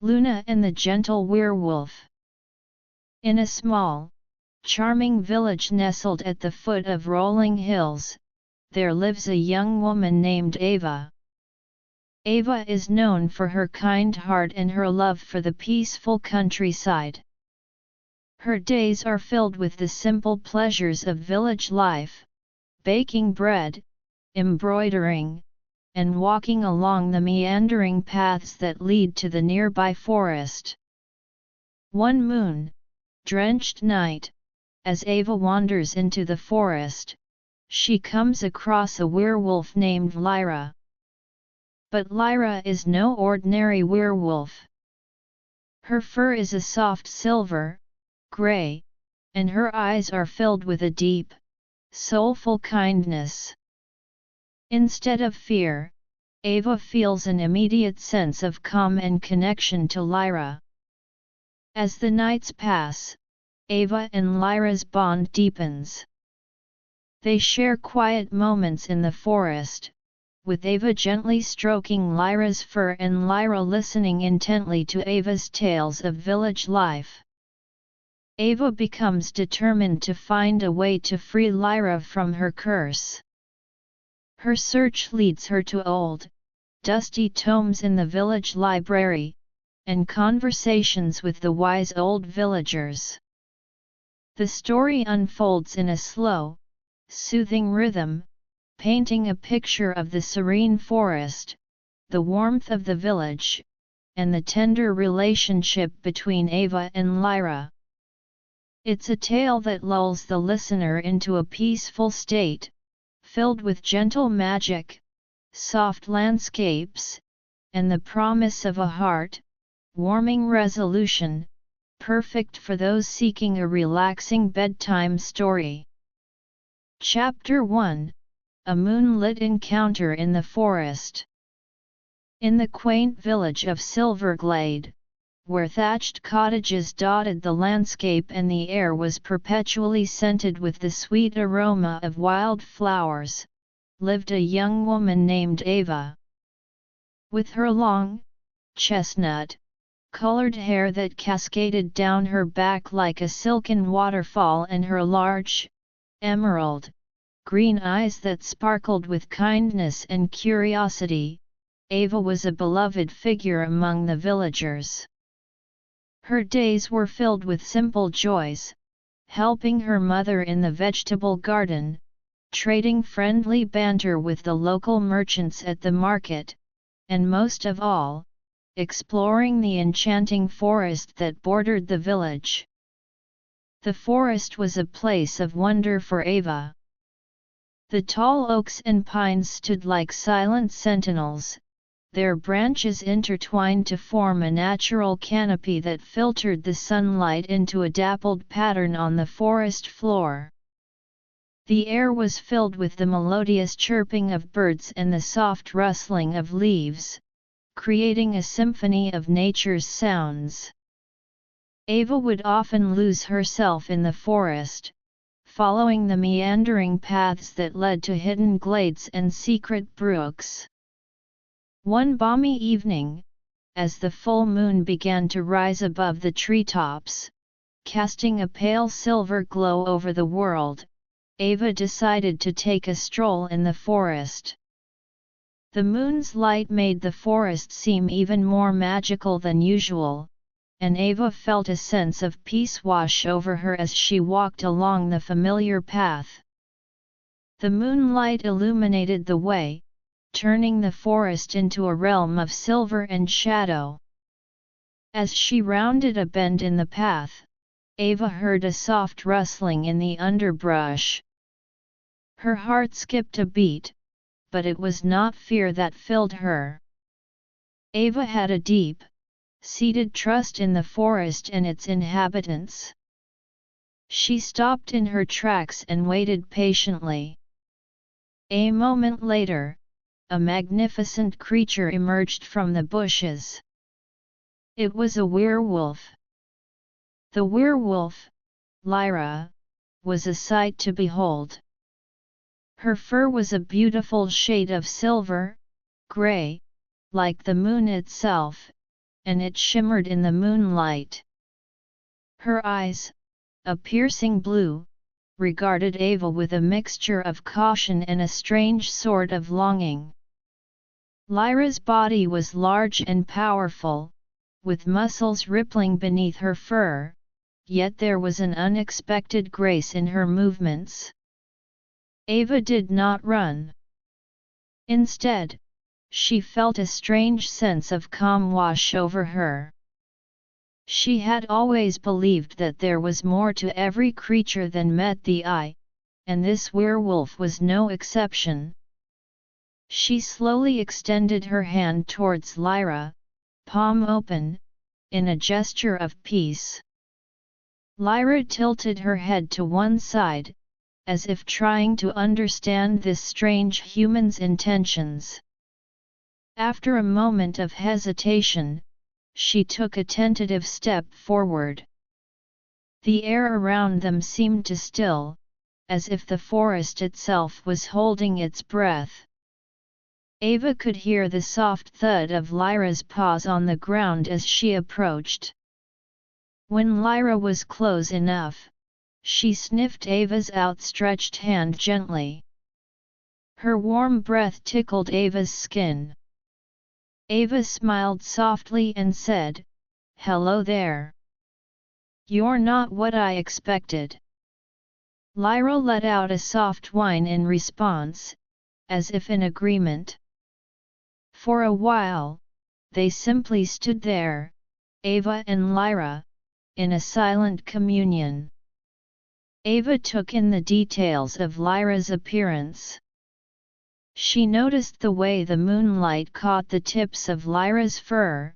Luna and the Gentle Werewolf. In a small, charming village nestled at the foot of rolling hills, there lives a young woman named Ava. Ava is known for her kind heart and her love for the peaceful countryside. Her days are filled with the simple pleasures of village life, baking bread, embroidering, and walking along the meandering paths that lead to the nearby forest. One moon-drenched night, as Ava wanders into the forest, she comes across a werewolf named Lyra. But Lyra is no ordinary werewolf. Her fur is a soft silver, gray, and her eyes are filled with a deep, soulful kindness. Instead of fear, Ava feels an immediate sense of calm and connection to Lyra. As the nights pass, Ava and Lyra's bond deepens. They share quiet moments in the forest, with Ava gently stroking Lyra's fur and Lyra listening intently to Ava's tales of village life. Ava becomes determined to find a way to free Lyra from her curse. Her search leads her to old, dusty tomes in the village library, and conversations with the wise old villagers. The story unfolds in a slow, soothing rhythm, painting a picture of the serene forest, the warmth of the village, and the tender relationship between Ava and Lyra. It's a tale that lulls the listener into a peaceful state, filled with gentle magic, soft landscapes, and the promise of a heart-warming resolution, perfect for those seeking a relaxing bedtime story. Chapter 1: A Moonlit Encounter in the Forest. In the quaint village of Silverglade, where thatched cottages dotted the landscape and the air was perpetually scented with the sweet aroma of wild flowers, lived a young woman named Ava. With her long, chestnut-colored hair that cascaded down her back like a silken waterfall and her large, emerald-green eyes that sparkled with kindness and curiosity, Ava was a beloved figure among the villagers. Her days were filled with simple joys, helping her mother in the vegetable garden, trading friendly banter with the local merchants at the market, and most of all, exploring the enchanting forest that bordered the village. The forest was a place of wonder for Ava. The tall oaks and pines stood like silent sentinels, their branches intertwined to form a natural canopy that filtered the sunlight into a dappled pattern on the forest floor. The air was filled with the melodious chirping of birds and the soft rustling of leaves, creating a symphony of nature's sounds. Ava would often lose herself in the forest, following the meandering paths that led to hidden glades and secret brooks. One balmy evening, as the full moon began to rise above the treetops, casting a pale silver glow over the world, Ava decided to take a stroll in the forest. The moon's light made the forest seem even more magical than usual, and Ava felt a sense of peace wash over her as she walked along the familiar path. The moonlight illuminated the way, turning the forest into a realm of silver and shadow. As she rounded a bend in the path, Ava heard a soft rustling in the underbrush. Her heart skipped a beat, but it was not fear that filled her. Ava had a deep-seated trust in the forest and its inhabitants. She stopped in her tracks and waited patiently. A moment later, a magnificent creature emerged from the bushes. It was a werewolf. The werewolf, Lyra, was a sight to behold. Her fur was a beautiful shade of silver, gray, like the moon itself, and it shimmered in the moonlight. Her eyes, a piercing blue, regarded Ava with a mixture of caution and a strange sort of longing. Lyra's body was large and powerful, with muscles rippling beneath her fur, yet there was an unexpected grace in her movements. Ava did not run. Instead, she felt a strange sense of calm wash over her. She had always believed that there was more to every creature than met the eye, and this werewolf was no exception. She slowly extended her hand towards Lyra, palm open, in a gesture of peace. Lyra tilted her head to one side, as if trying to understand this strange human's intentions. After a moment of hesitation, she took a tentative step forward. The air around them seemed to still, as if the forest itself was holding its breath. Ava could hear the soft thud of Lyra's paws on the ground as she approached. When Lyra was close enough, she sniffed Ava's outstretched hand gently. Her warm breath tickled Ava's skin. Ava smiled softly and said, "Hello there. You're not what I expected." Lyra let out a soft whine in response, as if in agreement. For a while, they simply stood there, Ava and Lyra, in a silent communion. Ava took in the details of Lyra's appearance. She noticed the way the moonlight caught the tips of Lyra's fur,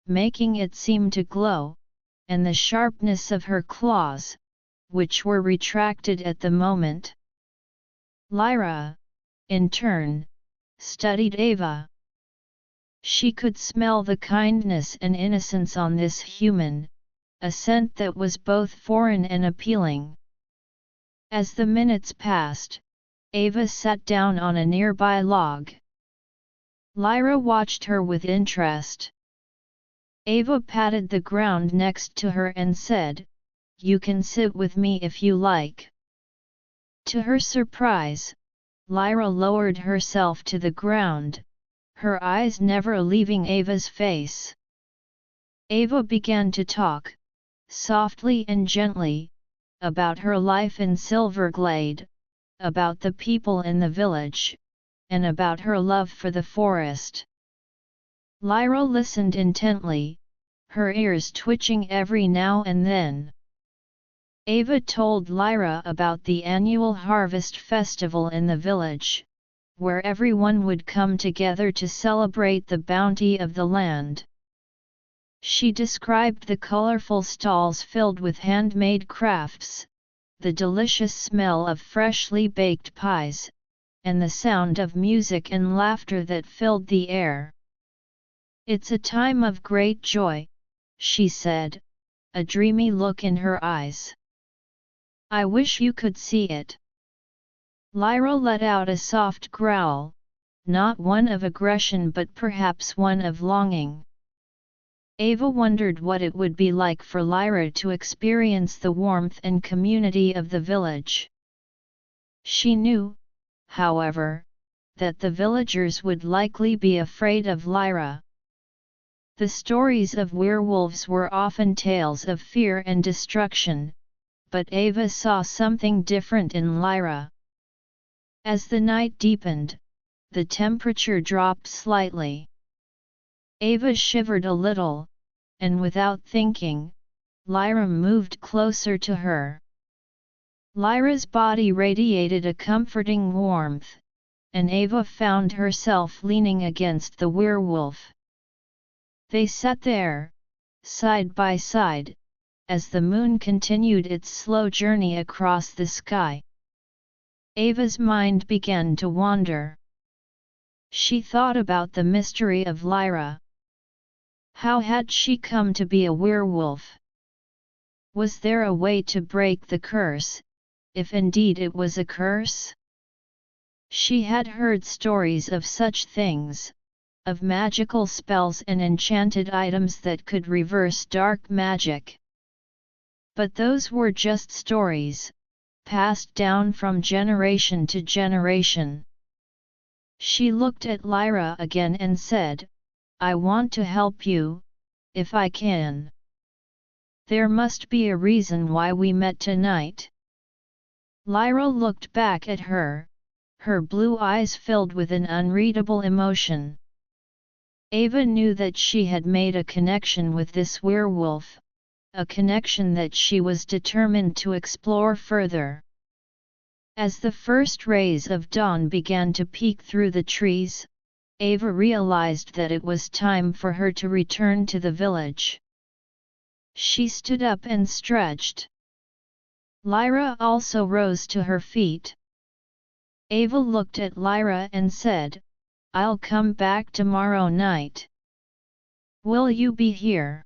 making it seem to glow, and the sharpness of her claws, which were retracted at the moment. Lyra, in turn, studied Ava. She could smell the kindness and innocence on this human, a scent that was both foreign and appealing. As the minutes passed, Ava sat down on a nearby log. Lyra watched her with interest. Ava patted the ground next to her and said, "You can sit with me if you like." To her surprise, Lyra lowered herself to the ground, her eyes never leaving Ava's face. Ava began to talk, softly and gently, about her life in Silverglade, about the people in the village, and about her love for the forest. Lyra listened intently, her ears twitching every now and then. Ava told Lyra about the annual harvest festival in the village, where everyone would come together to celebrate the bounty of the land. She described the colorful stalls filled with handmade crafts, the delicious smell of freshly baked pies, and the sound of music and laughter that filled the air. "It's a time of great joy," she said, a dreamy look in her eyes. "I wish you could see it." Lyra let out a soft growl, not one of aggression but perhaps one of longing. Ava wondered what it would be like for Lyra to experience the warmth and community of the village. She knew, however, that the villagers would likely be afraid of Lyra. The stories of werewolves were often tales of fear and destruction, but Ava saw something different in Lyra. As the night deepened, the temperature dropped slightly. Ava shivered a little, and without thinking, Lyra moved closer to her. Lyra's body radiated a comforting warmth, and Ava found herself leaning against the werewolf. They sat there, side by side, as the moon continued its slow journey across the sky. Ava's mind began to wander. She thought about the mystery of Lyra. How had she come to be a werewolf? Was there a way to break the curse, if indeed it was a curse? She had heard stories of such things, of magical spells and enchanted items that could reverse dark magic. But those were just stories, passed down from generation to generation. She looked at Lyra again and said, "I want to help you, if I can. There must be a reason why we met tonight." Lyra looked back at her, her blue eyes filled with an unreadable emotion. Ava knew that she had made a connection with this werewolf, a connection that she was determined to explore further. As the first rays of dawn began to peek through the trees, Ava realized that it was time for her to return to the village. She stood up and stretched. Lyra also rose to her feet. Ava looked at Lyra and said, "I'll come back tomorrow night. Will you be here?"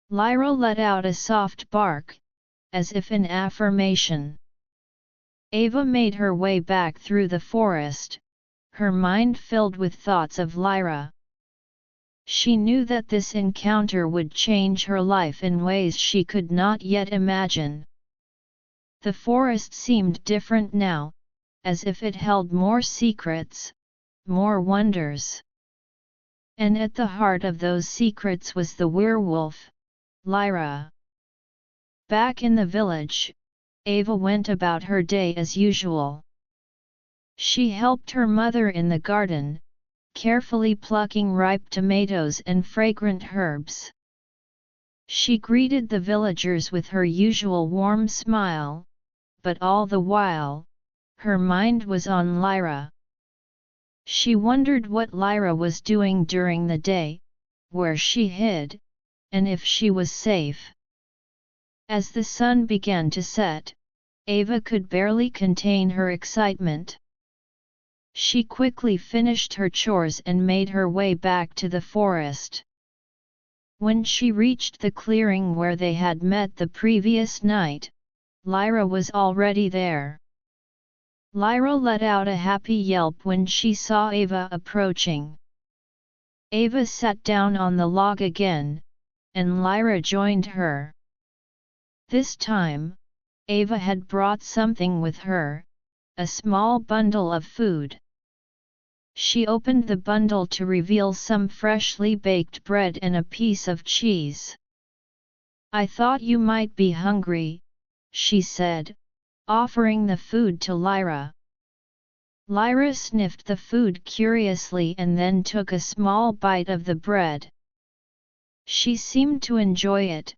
Lyra let out a soft bark, as if in affirmation. Ava made her way back through the forest, her mind filled with thoughts of Lyra. She knew that this encounter would change her life in ways she could not yet imagine. The forest seemed different now, as if it held more secrets, more wonders. And at the heart of those secrets was the werewolf, Lyra. Back in the village, Ava went about her day as usual. She helped her mother in the garden, carefully plucking ripe tomatoes and fragrant herbs. She greeted the villagers with her usual warm smile, but all the while, her mind was on Lyra. She wondered what Lyra was doing during the day, where she hid, and if she was safe. As the sun began to set, Ava could barely contain her excitement. She quickly finished her chores and made her way back to the forest. When she reached the clearing where they had met the previous night, Lyra was already there. Lyra let out a happy yelp when she saw Ava approaching. Ava sat down on the log again, and Lyra joined her. This time, Ava had brought something with her, a small bundle of food. She opened the bundle to reveal some freshly baked bread and a piece of cheese. "I thought you might be hungry," she said, offering the food to Lyra. Lyra sniffed the food curiously and then took a small bite of the bread. She seemed to enjoy it,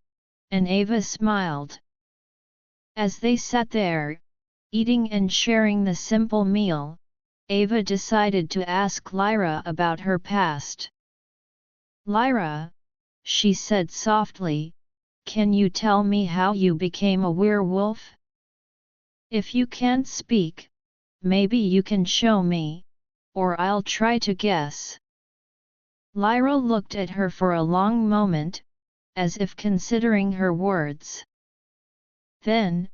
and Ava smiled. As they sat there, eating and sharing the simple meal, Ava decided to ask Lyra about her past. "Lyra," she said softly, "can you tell me how you became a werewolf? If you can't speak, maybe you can show me, or I'll try to guess." Lyra looked at her for a long moment, as if considering her words. Then,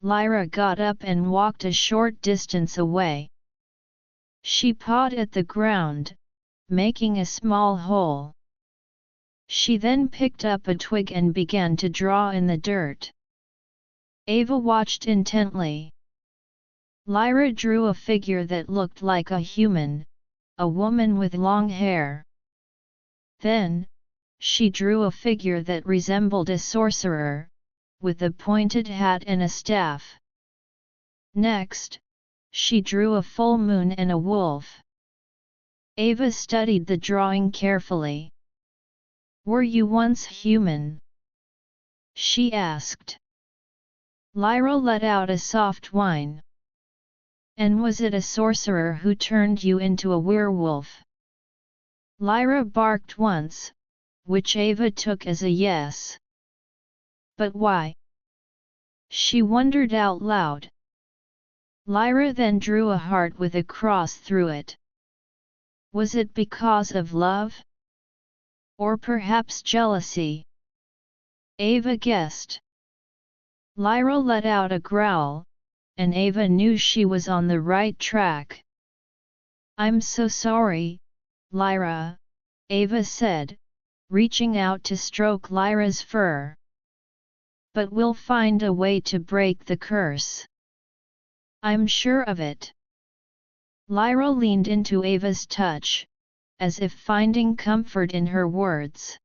Lyra got up and walked a short distance away. She pawed at the ground, making a small hole. She then picked up a twig and began to draw in the dirt. Ava watched intently. Lyra drew a figure that looked like a human, a woman with long hair. Then, she drew a figure that resembled a sorcerer, with a pointed hat and a staff. Next, she drew a full moon and a wolf. Ava studied the drawing carefully. "Were you once human?" she asked. Lyra let out a soft whine. "And was it a sorcerer who turned you into a werewolf?" Lyra barked once, which Ava took as a yes. "But why?" she wondered out loud. Lyra then drew a heart with a cross through it. Was it because of love? Or perhaps jealousy? Ava guessed. Lyra let out a growl, and Ava knew she was on the right track. "I'm so sorry," Lyra," Ava said, reaching out to stroke Lyra's fur. "But we'll find a way to break the curse. I'm sure of it." Lyra leaned into Ava's touch, as if finding comfort in her words.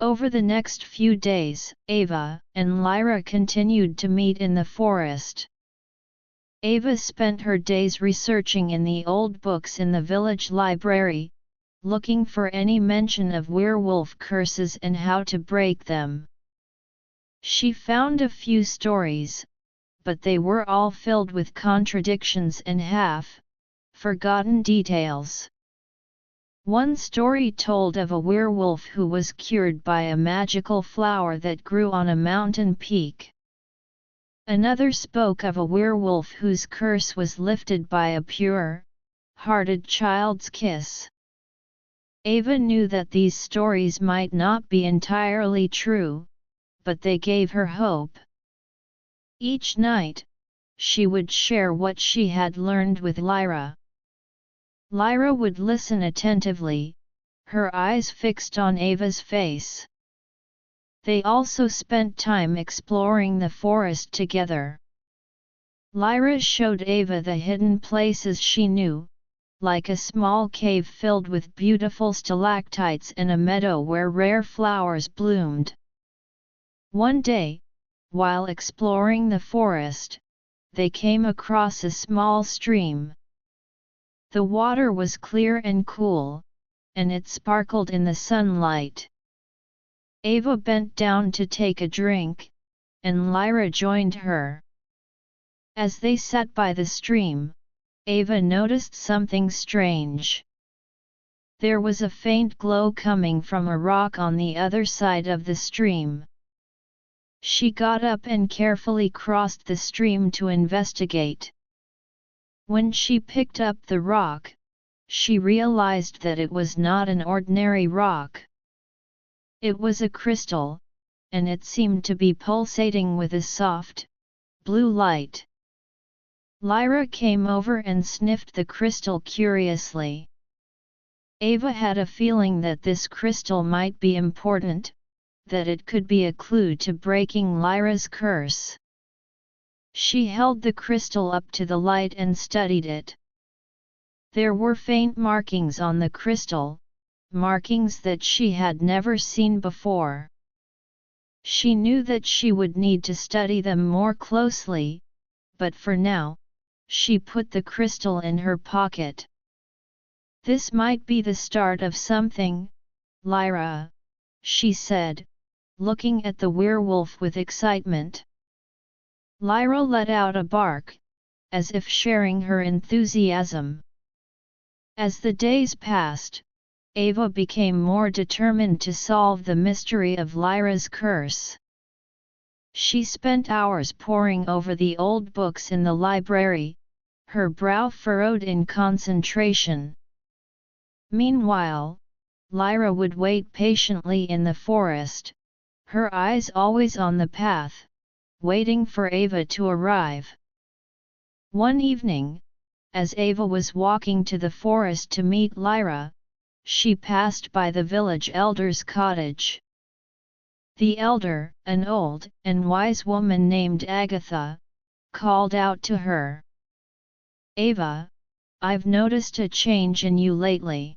Over the next few days, Ava and Lyra continued to meet in the forest. Ava spent her days researching in the old books in the village library, looking for any mention of werewolf curses and how to break them. She found a few stories, but they were all filled with contradictions and half-forgotten details. One story told of a werewolf who was cured by a magical flower that grew on a mountain peak. Another spoke of a werewolf whose curse was lifted by a pure-hearted child's kiss. Ava knew that these stories might not be entirely true, but they gave her hope. Each night, she would share what she had learned with Lyra. Lyra would listen attentively, her eyes fixed on Ava's face. They also spent time exploring the forest together. Lyra showed Ava the hidden places she knew, like a small cave filled with beautiful stalactites and a meadow where rare flowers bloomed. One day, while exploring the forest, they came across a small stream. The water was clear and cool, and it sparkled in the sunlight. Ava bent down to take a drink, and Lyra joined her. As they sat by the stream, Ava noticed something strange. There was a faint glow coming from a rock on the other side of the stream. She got up and carefully crossed the stream to investigate. When she picked up the rock, she realized that it was not an ordinary rock. It was a crystal, and it seemed to be pulsating with a soft, blue light. Lyra came over and sniffed the crystal curiously. Ava had a feeling that this crystal might be important, that it could be a clue to breaking Lyra's curse. She held the crystal up to the light and studied it. There were faint markings on the crystal, markings that she had never seen before. She knew that she would need to study them more closely, but for now, she put the crystal in her pocket. "This might be the start of something, Lyra," she said, looking at the werewolf with excitement. Lyra let out a bark, as if sharing her enthusiasm. As the days passed, Ava became more determined to solve the mystery of Lyra's curse. She spent hours poring over the old books in the library, her brow furrowed in concentration. Meanwhile, Lyra would wait patiently in the forest, her eyes always on the path, waiting for Ava to arrive. One evening, as Ava was walking to the forest to meet Lyra, she passed by the village elder's cottage. The elder, an old and wise woman named Agatha, called out to her. "Ava, I've noticed a change in you lately.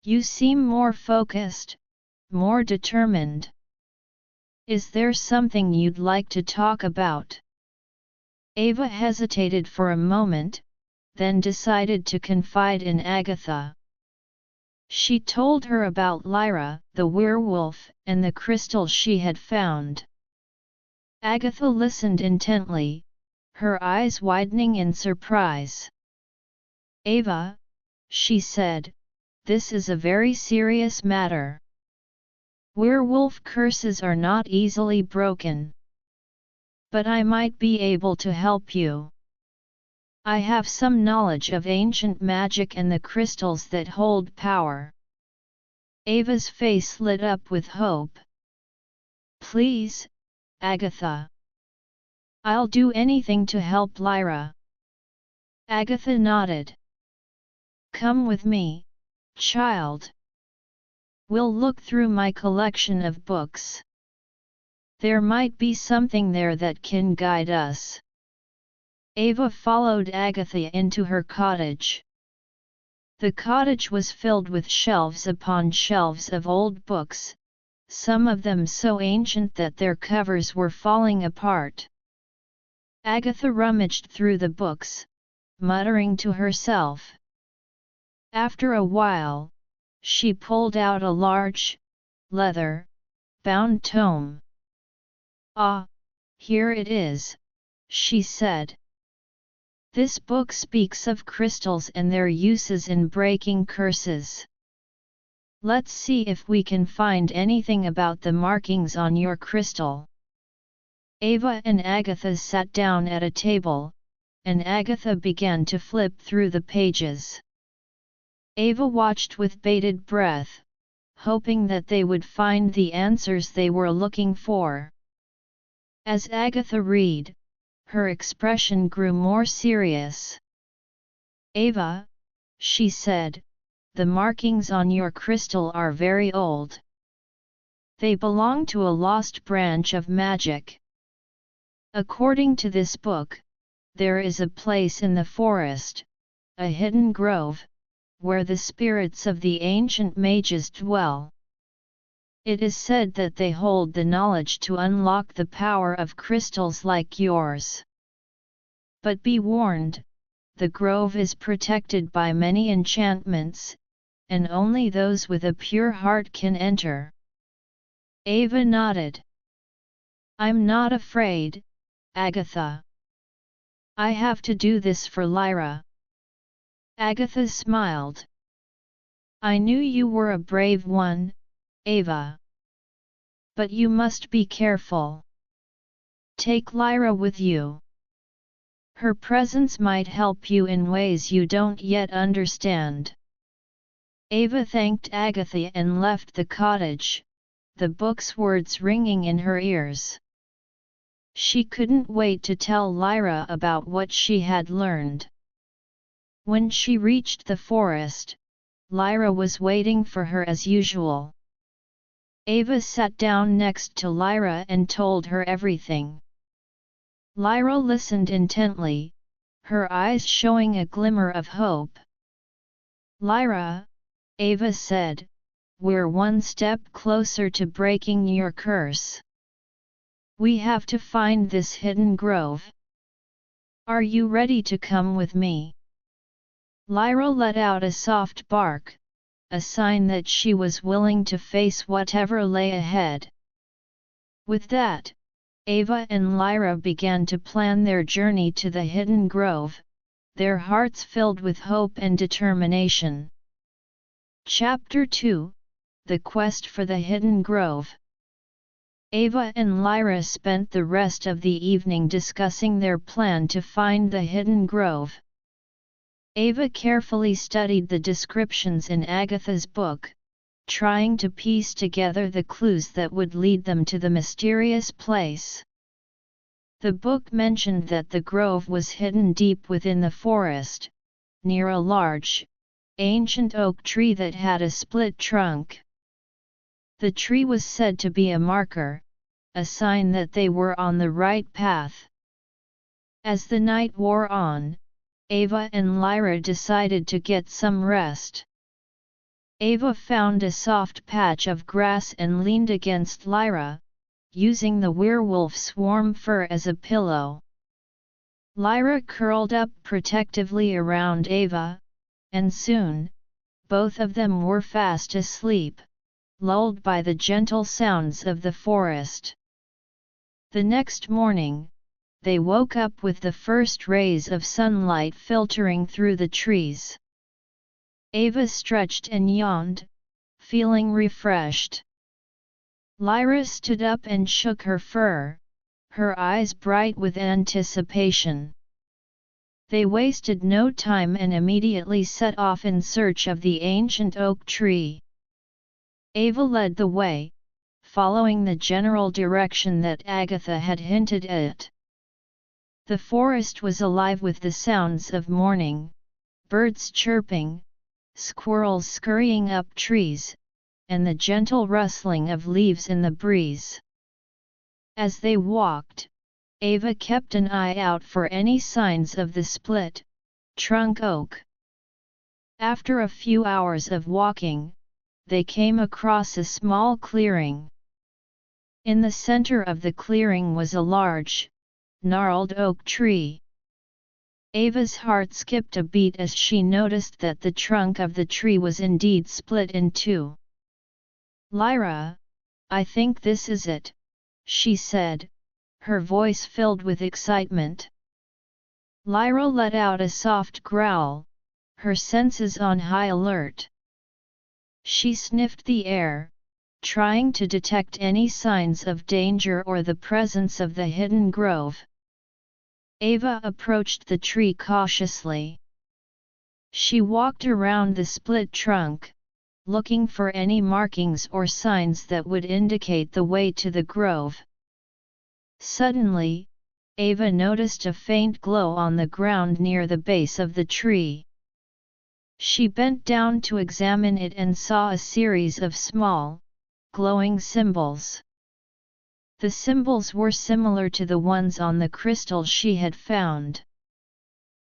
You seem more focused, more determined. Is there something you'd like to talk about?" Ava hesitated for a moment, then decided to confide in Agatha. She told her about Lyra, the werewolf, and the crystal she had found. Agatha listened intently, her eyes widening in surprise. "Ava," she said, "this is a very serious matter. Werewolf curses are not easily broken. But I might be able to help you. I have some knowledge of ancient magic and the crystals that hold power." Ava's face lit up with hope. "Please, Agatha. I'll do anything to help Lyra." Agatha nodded. "Come with me," child. We'll look through my collection of books. There might be something there that can guide us." Ava followed Agatha into her cottage. The cottage was filled with shelves upon shelves of old books, some of them so ancient that their covers were falling apart. Agatha rummaged through the books, muttering to herself. After a while, she pulled out a large, leather-bound tome. "Ah, here it is," she said. "This book speaks of crystals and their uses in breaking curses. Let's see if we can find anything about the markings on your crystal." Ava and Agatha sat down at a table, and Agatha began to flip through the pages. Ava watched with bated breath, hoping that they would find the answers they were looking for. As Agatha read, her expression grew more serious. "Ava," she said, "the markings on your crystal are very old. They belong to a lost branch of magic. According to this book, there is a place in the forest, a hidden grove, where the spirits of the ancient mages dwell. It is said that they hold the knowledge to unlock the power of crystals like yours. But be warned, the grove is protected by many enchantments, and only those with a pure heart can enter." Ava nodded. "I'm not afraid, Agatha. I have to do this for Lyra." Agatha smiled. "I knew you were a brave one, Ava. But you must be careful. Take Lyra with you. Her presence might help you in ways you don't yet understand." Ava thanked Agatha and left the cottage, the book's words ringing in her ears. She couldn't wait to tell Lyra about what she had learned. When she reached the forest, Lyra was waiting for her as usual. Ava sat down next to Lyra and told her everything. Lyra listened intently, her eyes showing a glimmer of hope. "Lyra," Ava said, "we're one step closer to breaking your curse. We have to find this hidden grove. Are you ready to come with me?" Lyra let out a soft bark, a sign that she was willing to face whatever lay ahead. With that, Ava and Lyra began to plan their journey to the hidden grove, their hearts filled with hope and determination. Chapter 2: The Quest for the Hidden Grove. Ava and Lyra spent the rest of the evening discussing their plan to find the hidden grove. Ava carefully studied the descriptions in Agatha's book, trying to piece together the clues that would lead them to the mysterious place. The book mentioned that the grove was hidden deep within the forest, near a large, ancient oak tree that had a split trunk. The tree was said to be a marker, a sign that they were on the right path. As the night wore on, Ava and Lyra decided to get some rest. Ava found a soft patch of grass and leaned against Lyra, using the werewolf's warm fur as a pillow. Lyra curled up protectively around Ava, and soon, both of them were fast asleep, lulled by the gentle sounds of the forest. The next morning, they woke up with the first rays of sunlight filtering through the trees. Ava stretched and yawned, feeling refreshed. Lyra stood up and shook her fur, her eyes bright with anticipation. They wasted no time and immediately set off in search of the ancient oak tree. Ava led the way, following the general direction that Agatha had hinted at. The forest was alive with the sounds of morning, birds chirping, squirrels scurrying up trees, and the gentle rustling of leaves in the breeze. As they walked, Ava kept an eye out for any signs of the split trunk oak. After a few hours of walking, they came across a small clearing. In the center of the clearing was a large, gnarled oak tree. Ava's heart skipped a beat as she noticed that the trunk of the tree was indeed split in two. "Lyra, I think this is it," she said, her voice filled with excitement. Lyra let out a soft growl, her senses on high alert. She sniffed the air, trying to detect any signs of danger or the presence of the hidden grove. Ava approached the tree cautiously. She walked around the split trunk, looking for any markings or signs that would indicate the way to the grove. Suddenly, Ava noticed a faint glow on the ground near the base of the tree. She bent down to examine it and saw a series of small, glowing symbols. The symbols were similar to the ones on the crystal she had found.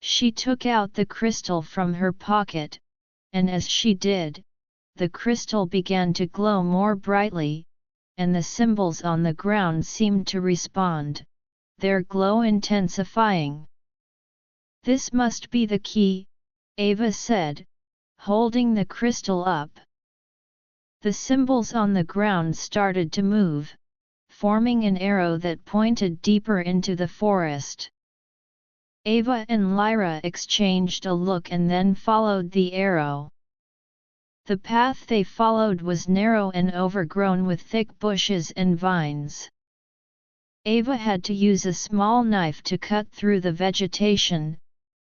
She took out the crystal from her pocket, and as she did, the crystal began to glow more brightly, and the symbols on the ground seemed to respond, their glow intensifying. "This must be the key," Ava said, holding the crystal up. The symbols on the ground started to move, forming an arrow that pointed deeper into the forest. Ava and Lyra exchanged a look and then followed the arrow. The path they followed was narrow and overgrown with thick bushes and vines. Ava had to use a small knife to cut through the vegetation,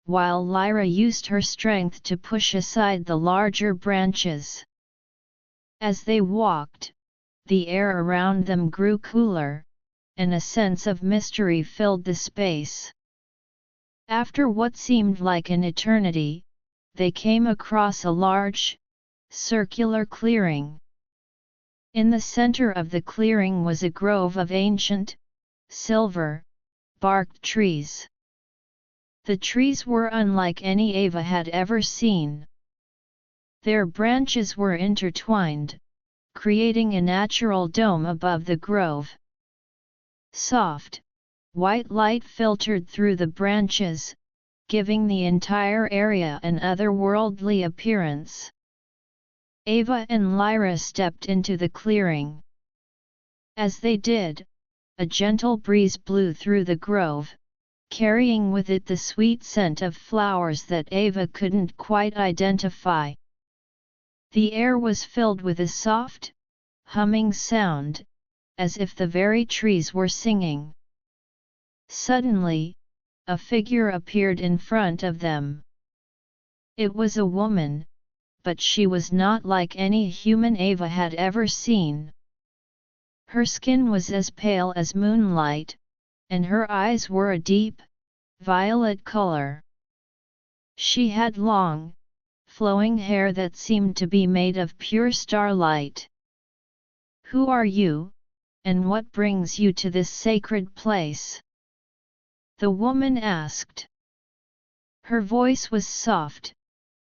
while Lyra used her strength to push aside the larger branches. As they walked, the air around them grew cooler, and a sense of mystery filled the space. After what seemed like an eternity, they came across a large, circular clearing. In the center of the clearing was a grove of ancient, silver-barked trees. The trees were unlike any Ava had ever seen. Their branches were intertwined, creating a natural dome above the grove. Soft, white light filtered through the branches, giving the entire area an otherworldly appearance. Ava and Lyra stepped into the clearing. As they did, a gentle breeze blew through the grove, carrying with it the sweet scent of flowers that Ava couldn't quite identify. The air was filled with a soft, humming sound, as if the very trees were singing. Suddenly, a figure appeared in front of them. It was a woman, but she was not like any human Ava had ever seen. Her skin was as pale as moonlight, and her eyes were a deep, violet color. She had long, flowing hair that seemed to be made of pure starlight. "Who are you, and what brings you to this sacred place?" the woman asked. Her voice was soft,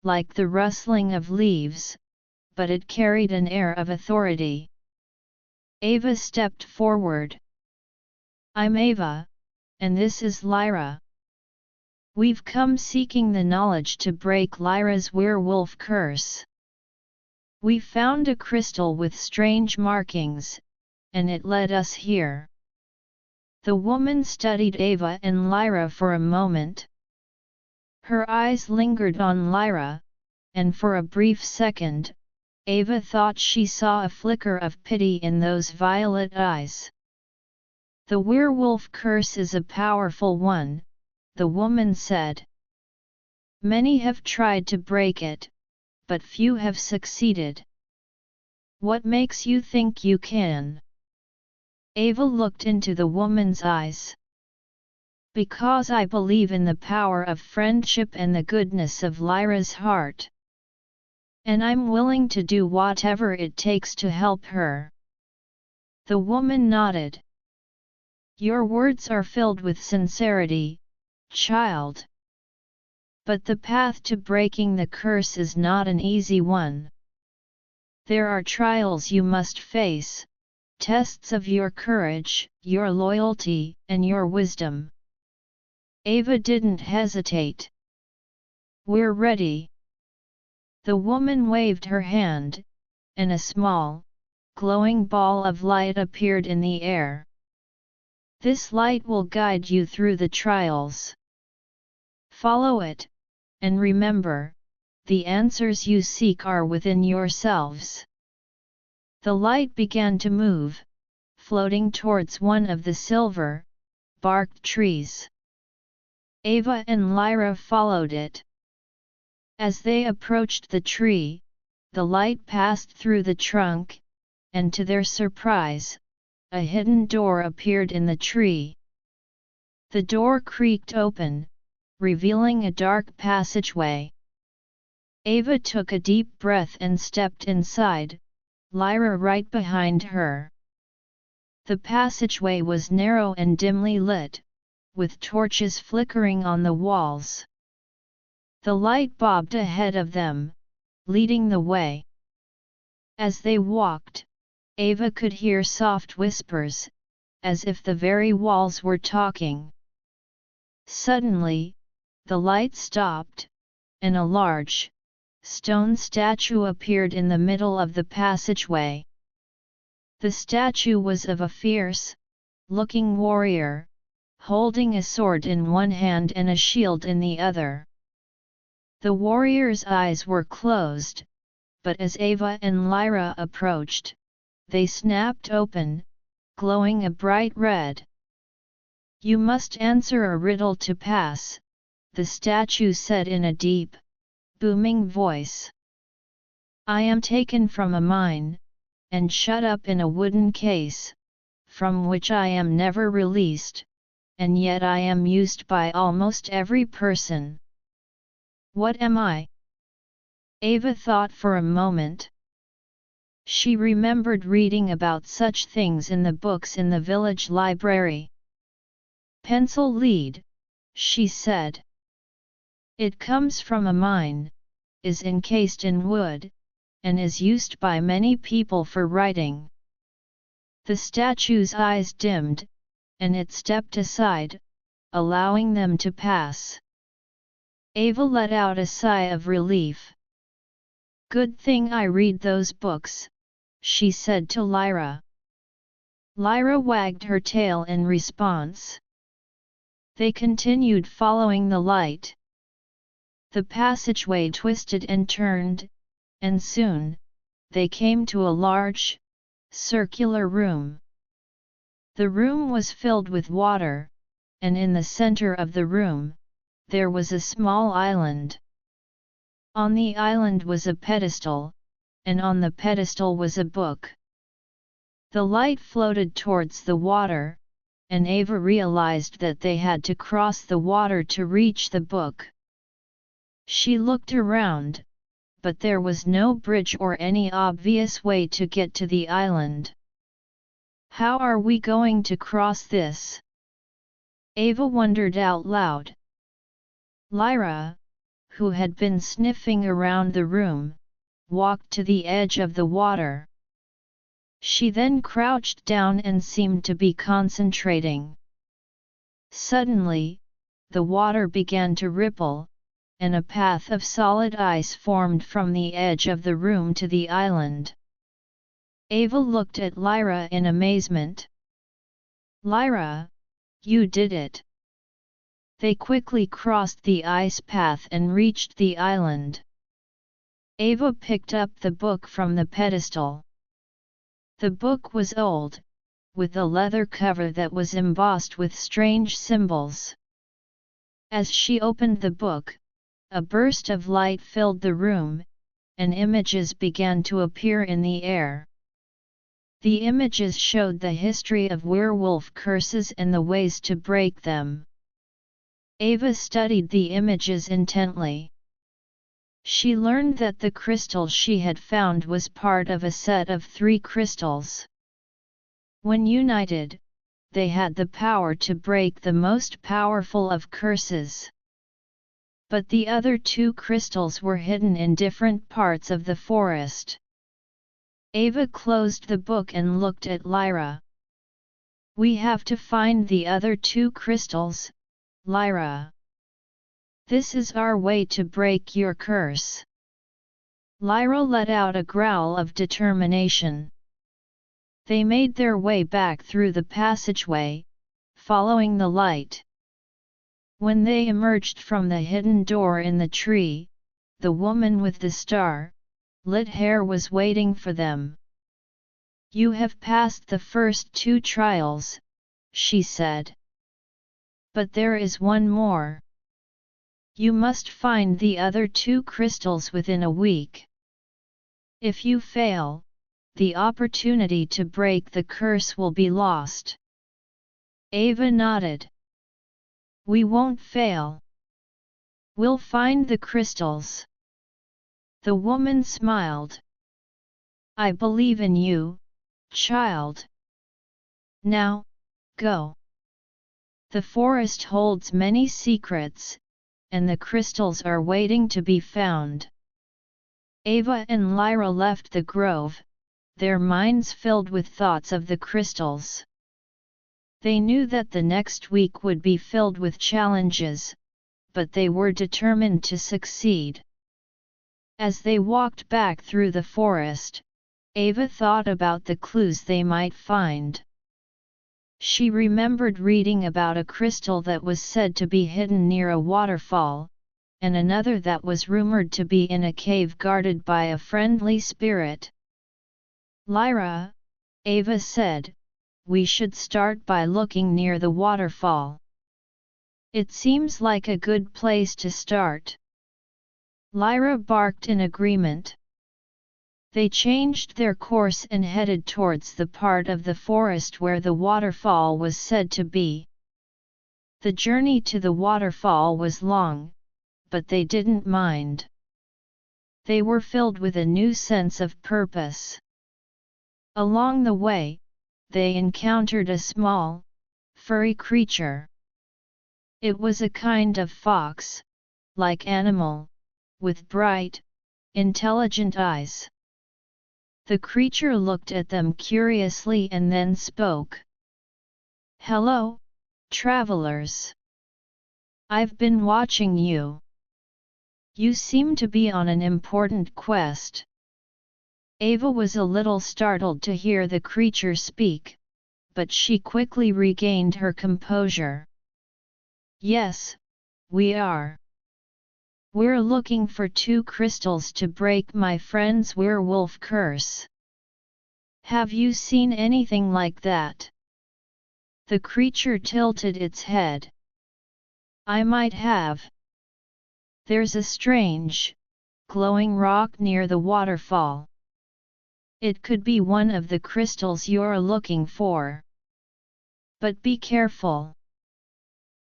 like the rustling of leaves, but it carried an air of authority. Ava stepped forward. "I'm Ava, and this is Lyra. We've come seeking the knowledge to break Lyra's werewolf curse. We found a crystal with strange markings, and it led us here." The woman studied Ava and Lyra for a moment. Her eyes lingered on Lyra, and for a brief second, Ava thought she saw a flicker of pity in those violet eyes. "The werewolf curse is a powerful one," the woman said. "Many have tried to break it, but few have succeeded. What makes you think you can?" Ava looked into the woman's eyes. "Because I believe in the power of friendship and the goodness of Lyra's heart. And I'm willing to do whatever it takes to help her." The woman nodded. "Your words are filled with sincerity, child. But the path to breaking the curse is not an easy one. There are trials you must face, tests of your courage, your loyalty, and your wisdom." Ava didn't hesitate. "We're ready." The woman waved her hand, and a small, glowing ball of light appeared in the air. "This light will guide you through the trials. Follow it, and remember, the answers you seek are within yourselves." The light began to move, floating towards one of the silver-barked trees. Ava and Lyra followed it. As they approached the tree, the light passed through the trunk, and to their surprise, a hidden door appeared in the tree. The door creaked open, revealing a dark passageway. Ava took a deep breath and stepped inside, Lyra right behind her. The passageway was narrow and dimly lit, with torches flickering on the walls. The light bobbed ahead of them, leading the way. As they walked, Ava could hear soft whispers, as if the very walls were talking. Suddenly, the light stopped, and a large, stone statue appeared in the middle of the passageway. The statue was of a fierce-looking warrior, holding a sword in one hand and a shield in the other. The warrior's eyes were closed, but as Ava and Lyra approached, they snapped open, glowing a bright red. "You must answer a riddle to pass," the statue said in a deep, booming voice. "I am taken from a mine, and shut up in a wooden case, from which I am never released, and yet I am used by almost every person. What am I?" Ava thought for a moment. She remembered reading about such things in the books in the village library. "Pencil lead," she said. "It comes from a mine, is encased in wood, and is used by many people for writing." The statue's eyes dimmed, and it stepped aside, allowing them to pass. Ava let out a sigh of relief. "Good thing I read those books," she said to Lyra. Lyra wagged her tail in response. They continued following the light. The passageway twisted and turned, and soon, they came to a large, circular room. The room was filled with water, and in the center of the room, there was a small island. On the island was a pedestal, and on the pedestal was a book. The light floated towards the water, and Ava realized that they had to cross the water to reach the book. She looked around, but there was no bridge or any obvious way to get to the island. "How are we going to cross this?" Ava wondered out loud. Lyra, who had been sniffing around the room, walked to the edge of the water. She then crouched down and seemed to be concentrating. Suddenly, the water began to ripple, and a path of solid ice formed from the edge of the room to the island. Ava looked at Lyra in amazement. "Lyra, you did it!" They quickly crossed the ice path and reached the island. Ava picked up the book from the pedestal. The book was old, with a leather cover that was embossed with strange symbols. As she opened the book, a burst of light filled the room, and images began to appear in the air. The images showed the history of werewolf curses and the ways to break them. Ava studied the images intently. She learned that the crystal she had found was part of a set of 3 crystals. When united, they had the power to break the most powerful of curses. But the other 2 crystals were hidden in different parts of the forest. Ava closed the book and looked at Lyra. "We have to find the other 2 crystals, Lyra. This is our way to break your curse." Lyra let out a growl of determination. They made their way back through the passageway, following the light. When they emerged from the hidden door in the tree, the woman with the star-lit hair was waiting for them. "You have passed the first 2 trials," she said. "But there is one more. You must find the other 2 crystals within a week. If you fail, the opportunity to break the curse will be lost." Ava nodded. "We won't fail. We'll find the crystals." The woman smiled. "I believe in you, child. Now, go. The forest holds many secrets, and the crystals are waiting to be found." Ava and Lyra left the grove, their minds filled with thoughts of the crystals. They knew that the next week would be filled with challenges, but they were determined to succeed. As they walked back through the forest, Ava thought about the clues they might find. She remembered reading about a crystal that was said to be hidden near a waterfall, and another that was rumored to be in a cave guarded by a friendly spirit. "Lyra," Ava said, "we should start by looking near the waterfall. It seems like a good place to start." Lyra barked in agreement. They changed their course and headed towards the part of the forest where the waterfall was said to be. The journey to the waterfall was long, but they didn't mind. They were filled with a new sense of purpose. Along the way, they encountered a small, furry creature. It was a kind of fox-like animal, with bright, intelligent eyes. The creature looked at them curiously and then spoke. "Hello, travelers. I've been watching you. You seem to be on an important quest." Ava was a little startled to hear the creature speak, but she quickly regained her composure. "Yes, we are. We're looking for 2 crystals to break my friend's werewolf curse. Have you seen anything like that?" The creature tilted its head. "I might have. There's a strange, glowing rock near the waterfall. It could be one of the crystals you're looking for. But be careful.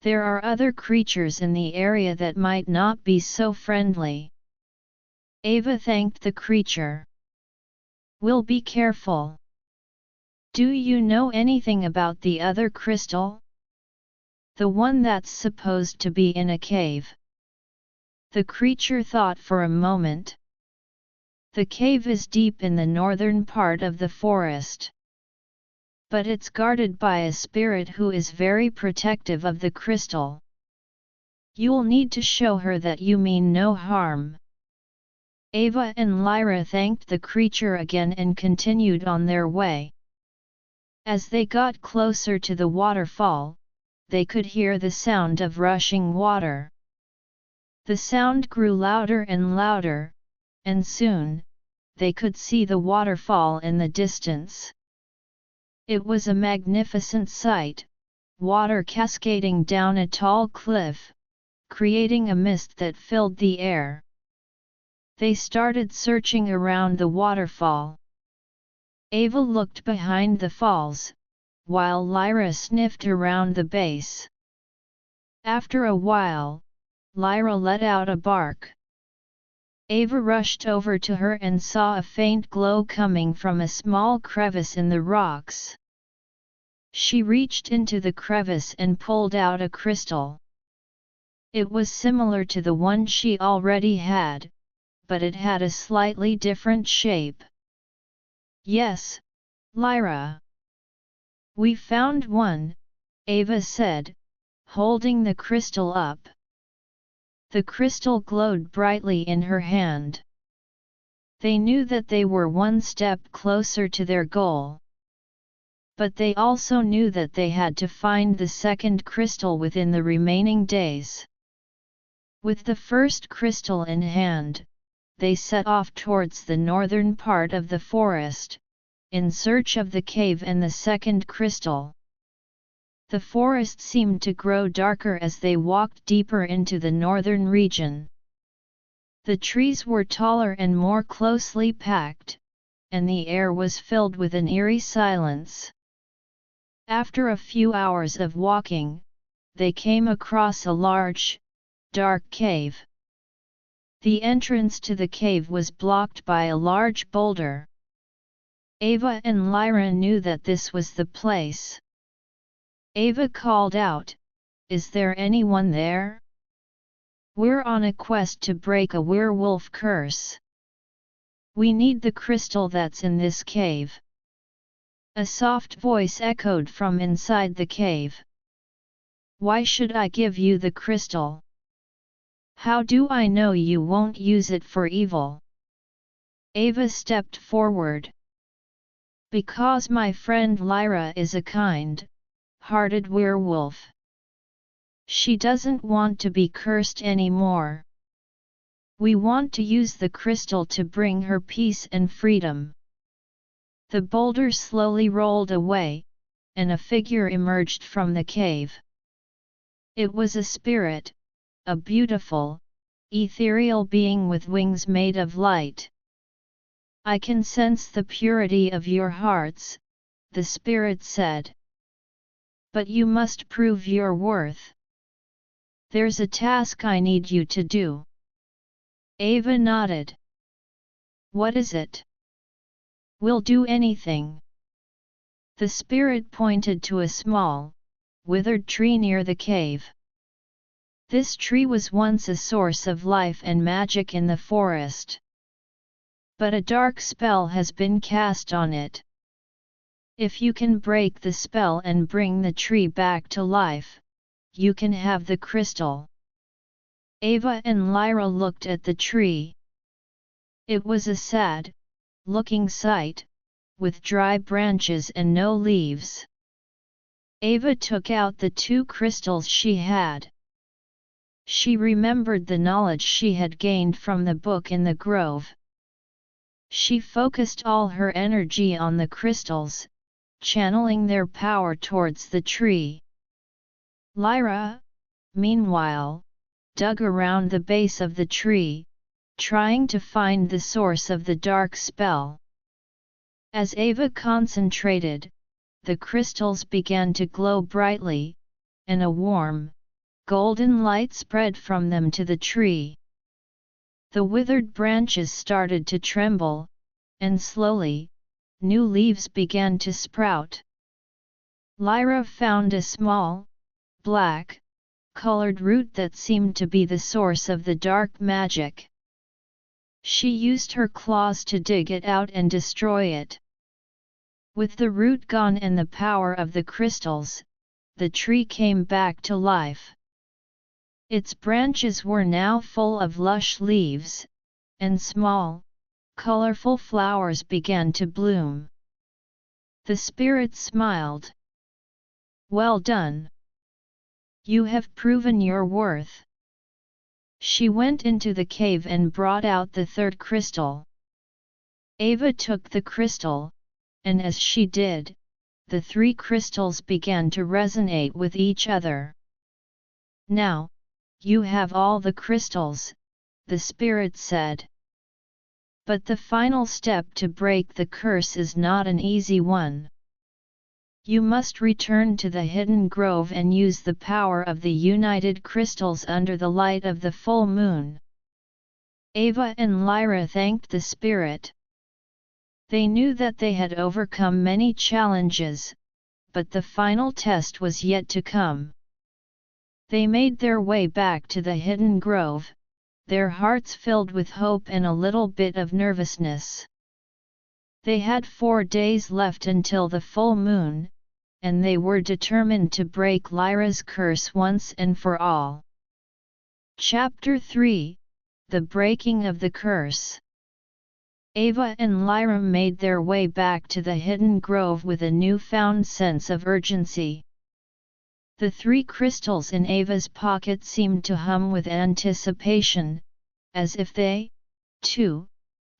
There are other creatures in the area that might not be so friendly." Ava thanked the creature. "We'll be careful. Do you know anything about the other crystal? The one that's supposed to be in a cave?" The creature thought for a moment. "The cave is deep in the northern part of the forest. But it's guarded by a spirit who is very protective of the crystal. You'll need to show her that you mean no harm." Ava and Lyra thanked the creature again and continued on their way. As they got closer to the waterfall, they could hear the sound of rushing water. The sound grew louder and louder, and soon, they could see the waterfall in the distance. It was a magnificent sight, water cascading down a tall cliff, creating a mist that filled the air. They started searching around the waterfall. Ava looked behind the falls, while Lyra sniffed around the base. After a while, Lyra let out a bark. Ava rushed over to her and saw a faint glow coming from a small crevice in the rocks. She reached into the crevice and pulled out a crystal. It was similar to the one she already had, but it had a slightly different shape. "Yes, Lyra. We found one," Ava said, holding the crystal up. The crystal glowed brightly in her hand. They knew that they were one step closer to their goal. But they also knew that they had to find the second crystal within the remaining days. With the first crystal in hand, they set off towards the northern part of the forest, in search of the cave and the second crystal. The forest seemed to grow darker as they walked deeper into the northern region. The trees were taller and more closely packed, and the air was filled with an eerie silence. After a few hours of walking, they came across a large, dark cave. The entrance to the cave was blocked by a large boulder. Ava and Lyra knew that this was the place. Ava called out, "Is there anyone there? We're on a quest to break a werewolf curse. We need the crystal that's in this cave." A soft voice echoed from inside the cave. "Why should I give you the crystal? How do I know you won't use it for evil?" Ava stepped forward. "Because my friend Lyra is a kind-hearted werewolf. She doesn't want to be cursed anymore. We want to use the crystal to bring her peace and freedom." The boulder slowly rolled away, and a figure emerged from the cave. It was a spirit, a beautiful, ethereal being with wings made of light. "I can sense the purity of your hearts," the spirit said. "But you must prove your worth. There's a task I need you to do." Ava nodded. "What is it?" "We'll do anything." The spirit pointed to a small, withered tree near the cave. This tree was once a source of life and magic in the forest. But a dark spell has been cast on it. If you can break the spell and bring the tree back to life, you can have the crystal. Ava and Lyra looked at the tree. It was a sad-looking sight, with dry branches and no leaves. Ava took out the 2 crystals she had. She remembered the knowledge she had gained from the book in the grove. She focused all her energy on the crystals, channeling their power towards the tree. Lyra, meanwhile, dug around the base of the tree, trying to find the source of the dark spell. As Ava concentrated, the crystals began to glow brightly, and a warm, golden light spread from them to the tree. The withered branches started to tremble, and slowly, new leaves began to sprout. Lyra found a small, black-colored root that seemed to be the source of the dark magic. She used her claws to dig it out and destroy it. With the root gone and the power of the crystals, the tree came back to life. Its branches were now full of lush leaves, and small, colorful flowers began to bloom. The spirit smiled. "Well done. You have proven your worth." She went into the cave and brought out the 3rd crystal. Ava took the crystal, and as she did, the 3 crystals began to resonate with each other. "Now, you have all the crystals," the spirit said. "But the final step to break the curse is not an easy one. You must return to the hidden grove and use the power of the united crystals under the light of the full moon." Ava and Lyra thanked the spirit. They knew that they had overcome many challenges, but the final test was yet to come. They made their way back to the hidden grove, their hearts filled with hope and a little bit of nervousness. They had 4 days left until the full moon, and they were determined to break Lyra's curse once and for all. Chapter 3 – The Breaking of the Curse. Ava and Lyra made their way back to the hidden grove with a newfound sense of urgency. The 3 crystals in Ava's pocket seemed to hum with anticipation, as if they, too,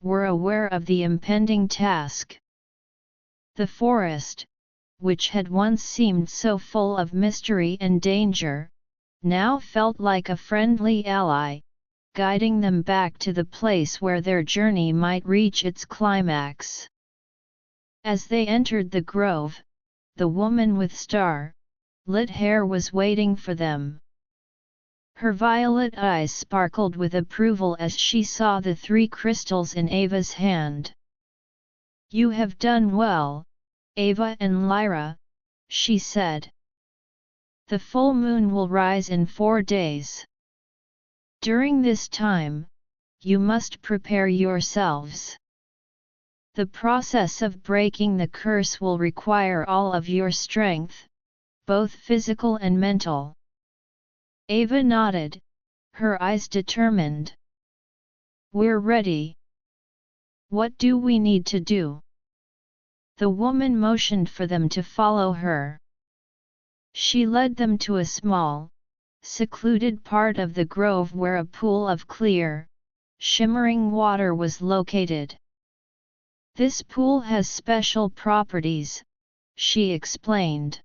were aware of the impending task. The forest, which had once seemed so full of mystery and danger, now felt like a friendly ally, guiding them back to the place where their journey might reach its climax. As they entered the grove, the woman with star-lit hair was waiting for them. Her violet eyes sparkled with approval as she saw the 3 crystals in Ava's hand. "You have done well, Ava and Lyra," she said. "The full moon will rise in 4 days. During this time, you must prepare yourselves. The process of breaking the curse will require all of your strength, both physical and mental." Ava nodded, her eyes determined. "We're ready. What do we need to do?" The woman motioned for them to follow her. She led them to a small, secluded part of the grove where a pool of clear, shimmering water was located. "This pool has special properties," she explained.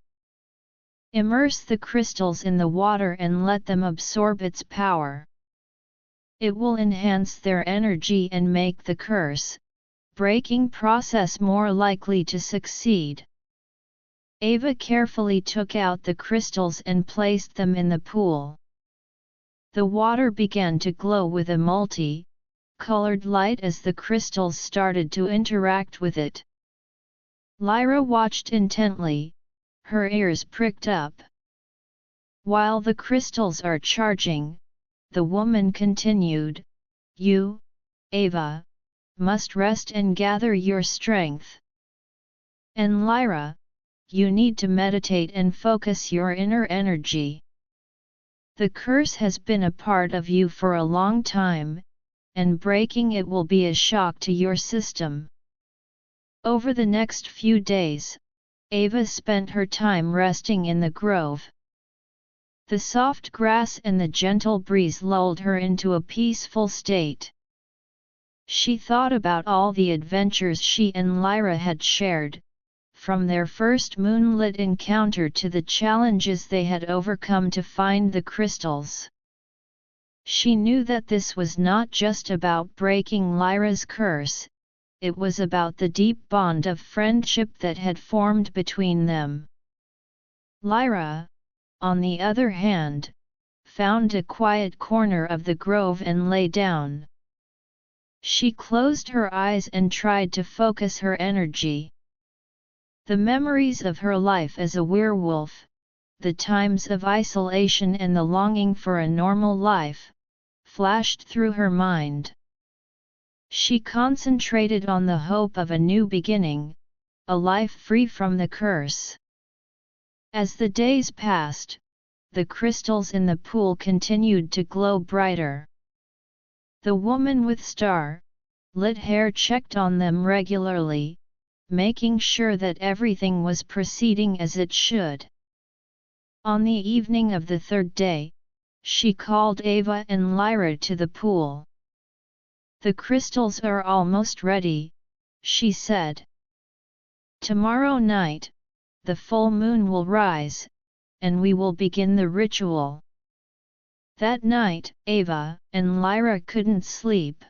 "Immerse the crystals in the water and let them absorb its power. It will enhance their energy and make the curse-breaking process more likely to succeed." Ava carefully took out the crystals and placed them in the pool. The water began to glow with a multi-colored light as the crystals started to interact with it. Lyra watched intently, her ears pricked up. "While the crystals are charging," the woman continued, "you, Ava, must rest and gather your strength. And Lyra, you need to meditate and focus your inner energy. The curse has been a part of you for a long time, and breaking it will be a shock to your system." Over the next few days, Ava spent her time resting in the grove. The soft grass and the gentle breeze lulled her into a peaceful state. She thought about all the adventures she and Lyra had shared, from their first moonlit encounter to the challenges they had overcome to find the crystals. She knew that this was not just about breaking Lyra's curse, it was about the deep bond of friendship that had formed between them. Lyra, on the other hand, found a quiet corner of the grove and lay down. She closed her eyes and tried to focus her energy. The memories of her life as a werewolf, the times of isolation and the longing for a normal life, flashed through her mind. She concentrated on the hope of a new beginning, a life free from the curse. As the days passed, the crystals in the pool continued to glow brighter. The woman with star-lit hair checked on them regularly, making sure that everything was proceeding as it should. On the evening of the 3rd day, she called Ava and Lyra to the pool. "The crystals are almost ready," she said. "Tomorrow night, the full moon will rise, and we will begin the ritual." That night, Ava and Lyra couldn't sleep.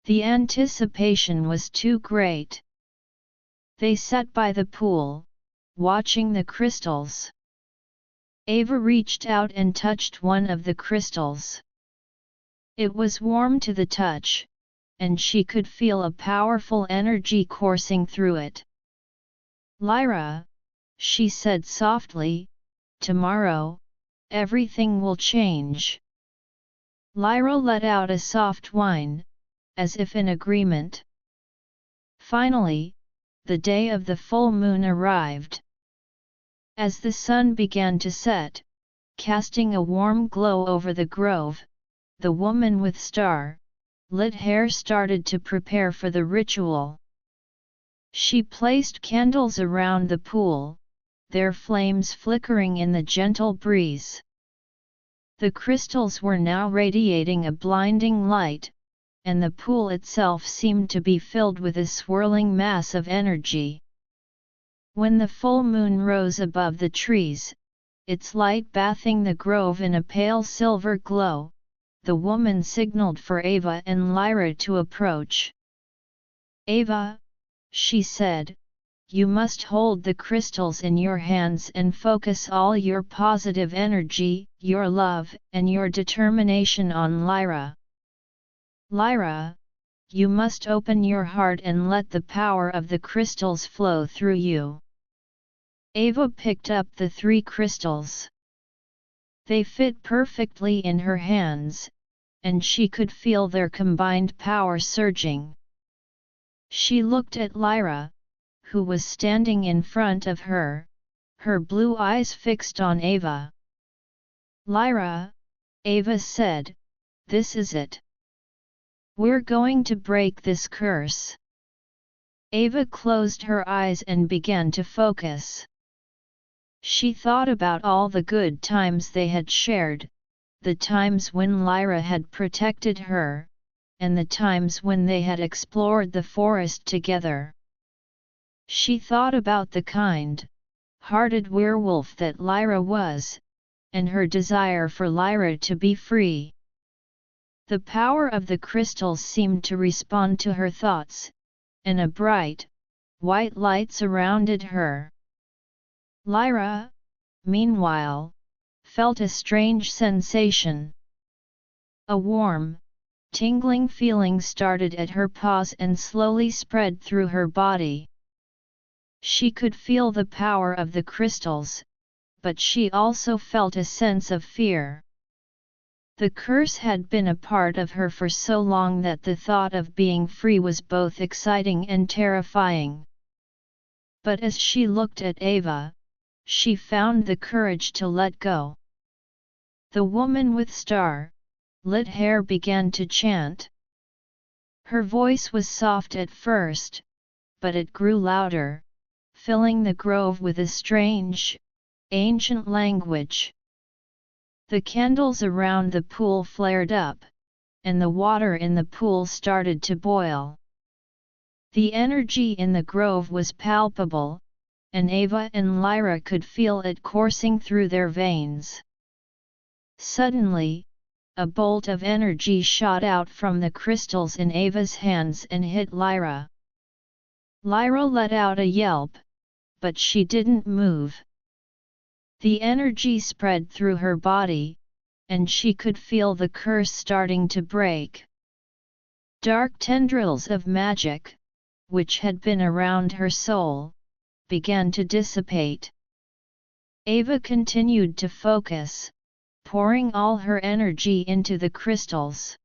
The anticipation was too great. They sat by the pool, watching the crystals. Ava reached out and touched one of the crystals. It was warm to the touch, and she could feel a powerful energy coursing through it. "Lyra," she said softly, "tomorrow, everything will change." Lyra let out a soft whine, as if in agreement. Finally, the day of the full moon arrived. As the sun began to set, casting a warm glow over the grove, the woman with star-lit hair started to prepare for the ritual. She placed candles around the pool, their flames flickering in the gentle breeze. The crystals were now radiating a blinding light, and the pool itself seemed to be filled with a swirling mass of energy. When the full moon rose above the trees, its light bathing the grove in a pale silver glow, the woman signaled for Ava and Lyra to approach. "Ava," she said, "you must hold the crystals in your hands and focus all your positive energy, your love, and your determination on Lyra. Lyra, you must open your heart and let the power of the crystals flow through you." Ava picked up the 3 crystals. They fit perfectly in her hands, and she could feel their combined power surging. She looked at Lyra, who was standing in front of her, her blue eyes fixed on Ava. "Lyra," Ava said, "this is it. We're going to break this curse." Ava closed her eyes and began to focus. She thought about all the good times they had shared, the times when Lyra had protected her, and the times when they had explored the forest together. She thought about the kind-hearted werewolf that Lyra was, and her desire for Lyra to be free. The power of the crystals seemed to respond to her thoughts, and a bright, white light surrounded her. Lyra, meanwhile, felt a strange sensation. A warm, tingling feeling started at her paws and slowly spread through her body. She could feel the power of the crystals, but she also felt a sense of fear. The curse had been a part of her for so long that the thought of being free was both exciting and terrifying. But as she looked at Ava, she found the courage to let go. The woman with star-lit hair began to chant. Her voice was soft at first, but it grew louder, filling the grove with a strange, ancient language. The candles around the pool flared up, and the water in the pool started to boil. The energy in the grove was palpable, and Ava and Lyra could feel it coursing through their veins. Suddenly, a bolt of energy shot out from the crystals in Ava's hands and hit Lyra. Lyra let out a yelp, but she didn't move. The energy spread through her body, and she could feel the curse starting to break. Dark tendrils of magic, which had been around her soul, began to dissipate. Ava continued to focus, pouring all her energy into the crystals.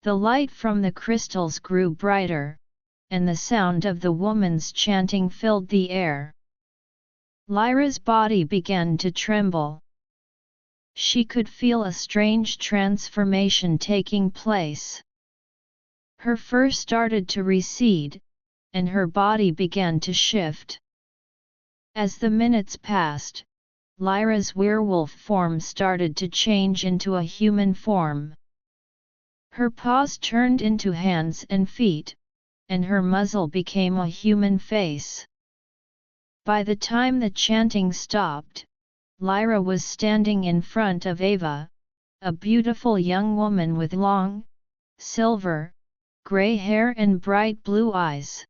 The light from the crystals grew brighter, and the sound of the woman's chanting filled the air. Lyra's body began to tremble. She could feel a strange transformation taking place. Her fur started to recede, and her body began to shift. As the minutes passed, Lyra's werewolf form started to change into a human form. Her paws turned into hands and feet, and her muzzle became a human face. By the time the chanting stopped, Lyra was standing in front of Ava, a beautiful young woman with long, silver, gray hair and bright blue eyes.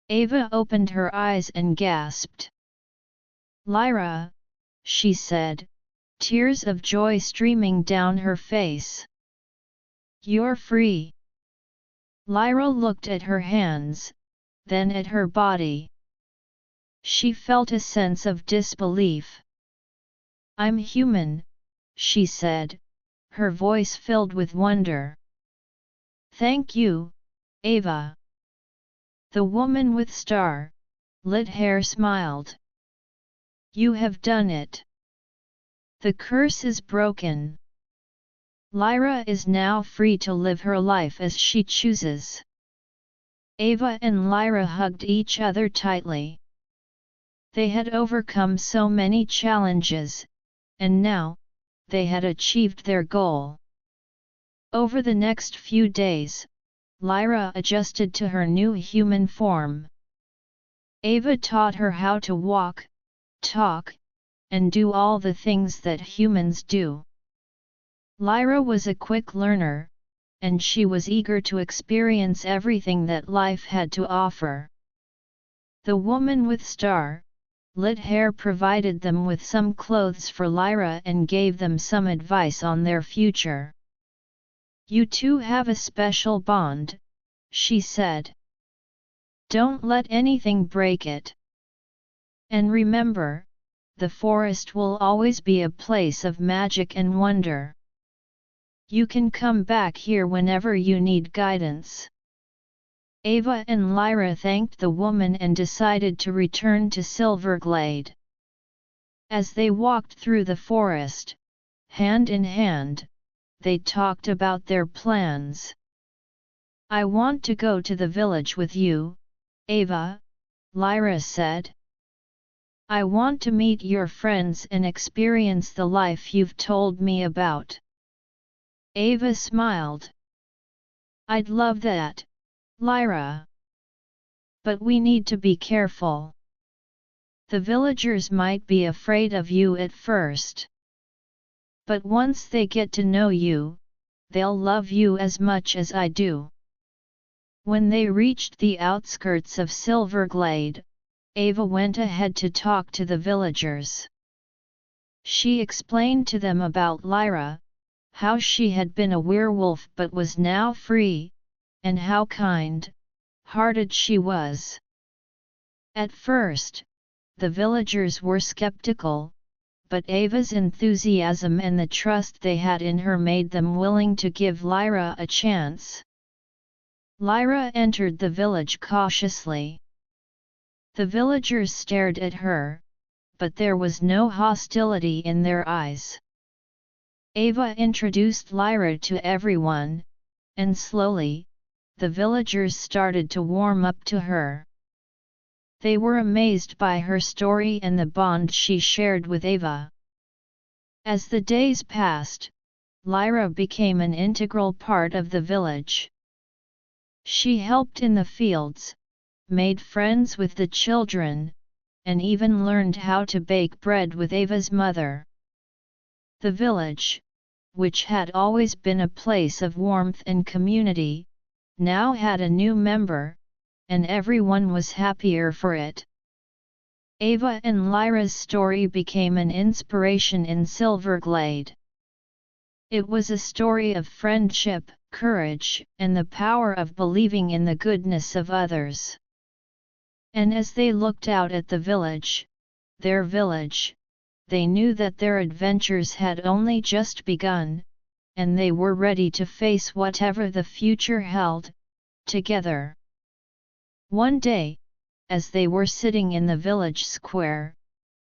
Ava opened her eyes and gasped. "Lyra," she said, tears of joy streaming down her face. You're free. Lyra looked at her hands, then at her body. She felt a sense of disbelief. I'm human, she said, her voice filled with wonder. Thank you, Ava. The woman with star-lit hair smiled. You have done it. The curse is broken. Lyra is now free to live her life as she chooses. Ava and Lyra hugged each other tightly. They had overcome so many challenges, and now, they had achieved their goal. Over the next few days, Lyra adjusted to her new human form. Ava taught her how to walk, talk, and do all the things that humans do. Lyra was a quick learner, and she was eager to experience everything that life had to offer. The woman with star-lit hair provided them with some clothes for Lyra and gave them some advice on their future. You two have a special bond, she said. Don't let anything break it. And remember, the forest will always be a place of magic and wonder. You can come back here whenever you need guidance. Ava and Lyra thanked the woman and decided to return to Silverglade. As they walked through the forest, hand in hand, they talked about their plans. I want to go to the village with you, Ava, Lyra said. I want to meet your friends and experience the life you've told me about. Ava smiled. I'd love that, Lyra. But we need to be careful. The villagers might be afraid of you at first. But once they get to know you, they'll love you as much as I do. When they reached the outskirts of Silverglade, Ava went ahead to talk to the villagers. She explained to them about Lyra, how she had been a werewolf but was now free, and how kind-hearted she was. At first, the villagers were skeptical, but Ava's enthusiasm and the trust they had in her made them willing to give Lyra a chance. Lyra entered the village cautiously. The villagers stared at her, but there was no hostility in their eyes. Ava introduced Lyra to everyone, and slowly, the villagers started to warm up to her. They were amazed by her story and the bond she shared with Ava. As the days passed, Lyra became an integral part of the village. She helped in the fields, made friends with the children, and even learned how to bake bread with Ava's mother. The village, which had always been a place of warmth and community, now had a new member, and everyone was happier for it. Ava and Lyra's story became an inspiration in Silverglade. It was a story of friendship, courage, and the power of believing in the goodness of others. And as they looked out at the village, their village, they knew that their adventures had only just begun, and they were ready to face whatever the future held, together. One day, as they were sitting in the village square,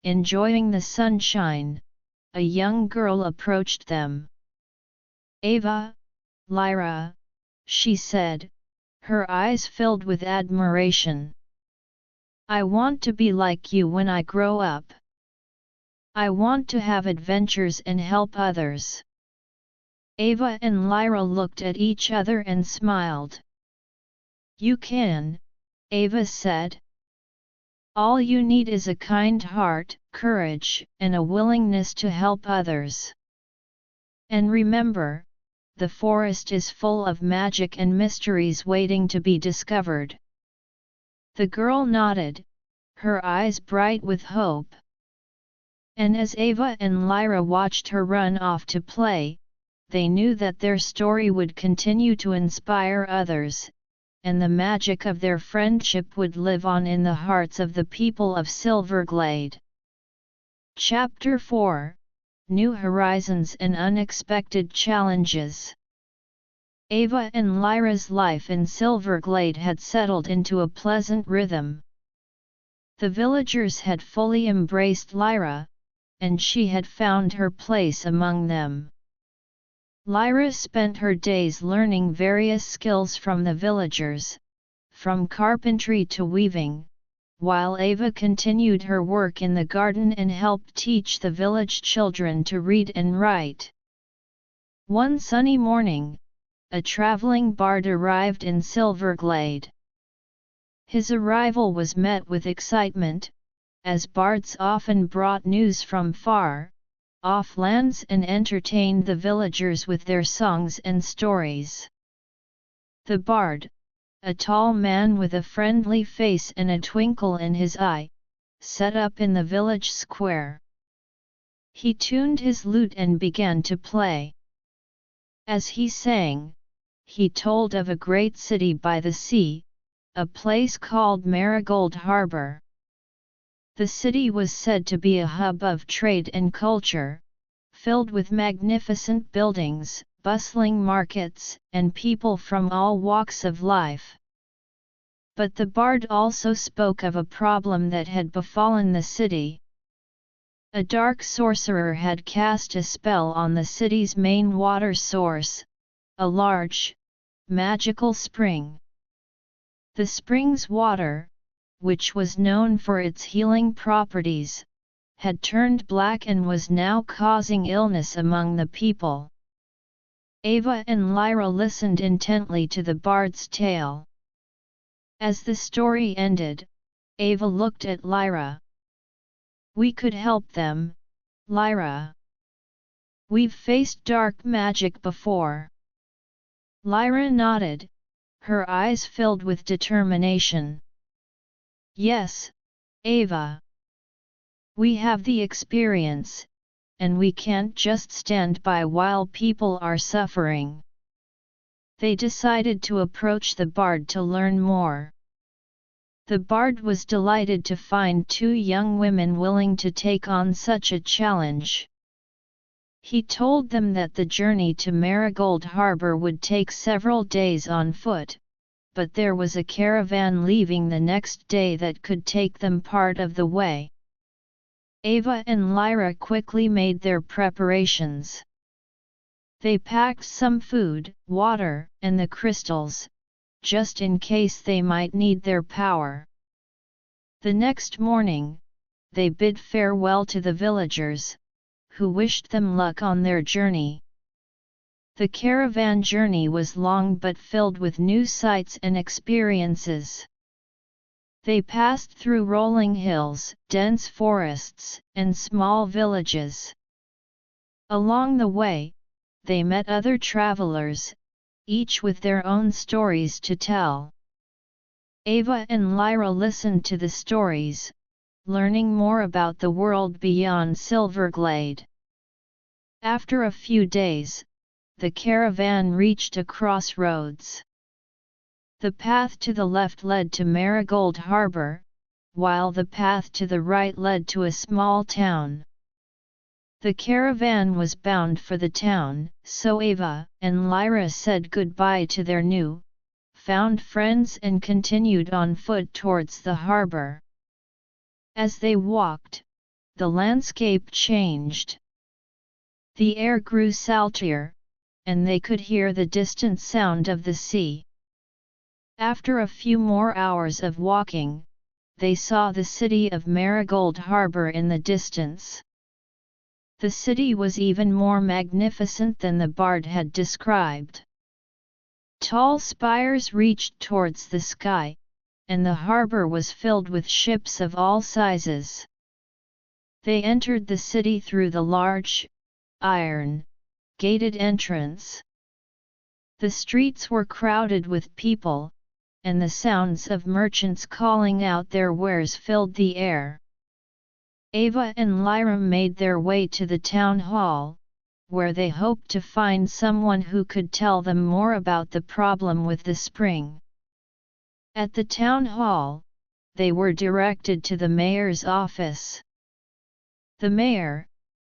enjoying the sunshine, a young girl approached them. Ava, Lyra, she said, her eyes filled with admiration. I want to be like you when I grow up. I want to have adventures and help others. Ava and Lyra looked at each other and smiled. You can, Ava said. All you need is a kind heart, courage, and a willingness to help others. And remember, the forest is full of magic and mysteries waiting to be discovered. The girl nodded, her eyes bright with hope. And as Ava and Lyra watched her run off to play, they knew that their story would continue to inspire others, and the magic of their friendship would live on in the hearts of the people of Silverglade. Chapter 4: New Horizons and Unexpected Challenges. Ava and Lyra's life in Silverglade had settled into a pleasant rhythm. The villagers had fully embraced Lyra, and she had found her place among them. Lyra spent her days learning various skills from the villagers, from carpentry to weaving, while Ava continued her work in the garden and helped teach the village children to read and write. One sunny morning, a traveling bard arrived in Silverglade. His arrival was met with excitement, as bards often brought news from far-off lands and entertained the villagers with their songs and stories. The bard, a tall man with a friendly face and a twinkle in his eye, set up in the village square. He tuned his lute and began to play. As he sang, he told of a great city by the sea, a place called Marigold Harbor. The city was said to be a hub of trade and culture, filled with magnificent buildings, bustling markets, and people from all walks of life. But the bard also spoke of a problem that had befallen the city. A dark sorcerer had cast a spell on the city's main water source, a large, magical spring. The spring's water, which was known for its healing properties, had turned black and was now causing illness among the people. Ava and Lyra listened intently to the bard's tale. As the story ended, Ava looked at Lyra. "We could help them, Lyra. We've faced dark magic before." Lyra nodded, her eyes filled with determination. "Yes, Ava. We have the experience, and we can't just stand by while people are suffering." They decided to approach the bard to learn more. The bard was delighted to find two young women willing to take on such a challenge. He told them that the journey to Marigold Harbor would take several days on foot, but there was a caravan leaving the next day that could take them part of the way. Ava and Lyra quickly made their preparations. They packed some food, water, and the crystals, just in case they might need their power. The next morning, they bid farewell to the villagers, who wished them luck on their journey. The caravan journey was long but filled with new sights and experiences. They passed through rolling hills, dense forests, and small villages. Along the way, they met other travelers, each with their own stories to tell. Ava and Lyra listened to the stories, learning more about the world beyond Silverglade. After a few days, the caravan reached a crossroads. The path to the left led to Marigold Harbor, while the path to the right led to a small town. The caravan was bound for the town, so Ava and Lyra said goodbye to their found friends and continued on foot towards the harbor. As they walked, the landscape changed. The air grew saltier, and they could hear the distant sound of the sea. After a few more hours of walking, they saw the city of Marigold Harbor in the distance. The city was even more magnificent than the bard had described. Tall spires reached towards the sky, and the harbor was filled with ships of all sizes. They entered the city through the large, iron-gated entrance. The streets were crowded with people, and the sounds of merchants calling out their wares filled the air. Ava and Lyra made their way to the town hall, where they hoped to find someone who could tell them more about the problem with the spring. At the town hall, they were directed to the mayor's office. The mayor,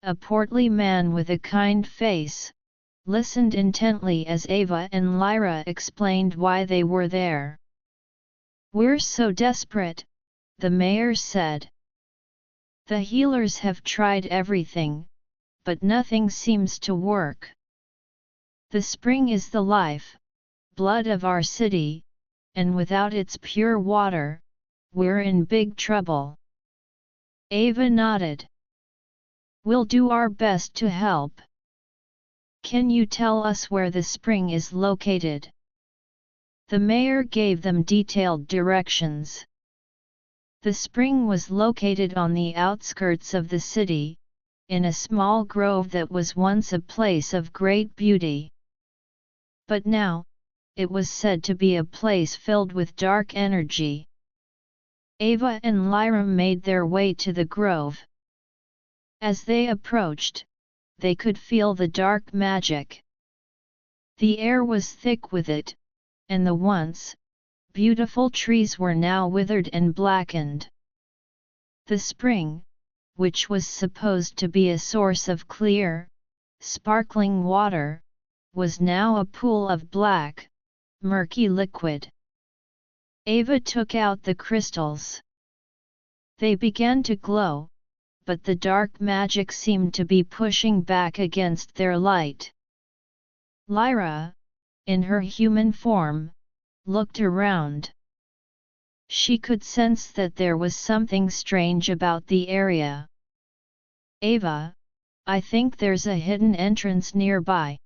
a portly man with a kind face, listened intently as Ava and Lyra explained why they were there. "We're so desperate," the mayor said. "The healers have tried everything, but nothing seems to work. The spring is the life, blood of our city, and without its pure water, we're in big trouble." Ava nodded. "We'll do our best to help. Can you tell us where the spring is located?" The mayor gave them detailed directions. The spring was located on the outskirts of the city, in a small grove that was once a place of great beauty. But now, it was said to be a place filled with dark energy. Ava and Lyra made their way to the grove. As they approached, they could feel the dark magic. The air was thick with it, and the once beautiful trees were now withered and blackened. The spring, which was supposed to be a source of clear, sparkling water, was now a pool of black, murky liquid. Ava took out the crystals. They began to glow, but the dark magic seemed to be pushing back against their light. Lyra, in her human form, looked around. She could sense that there was something strange about the area. "Ava, I think there's a hidden entrance nearby.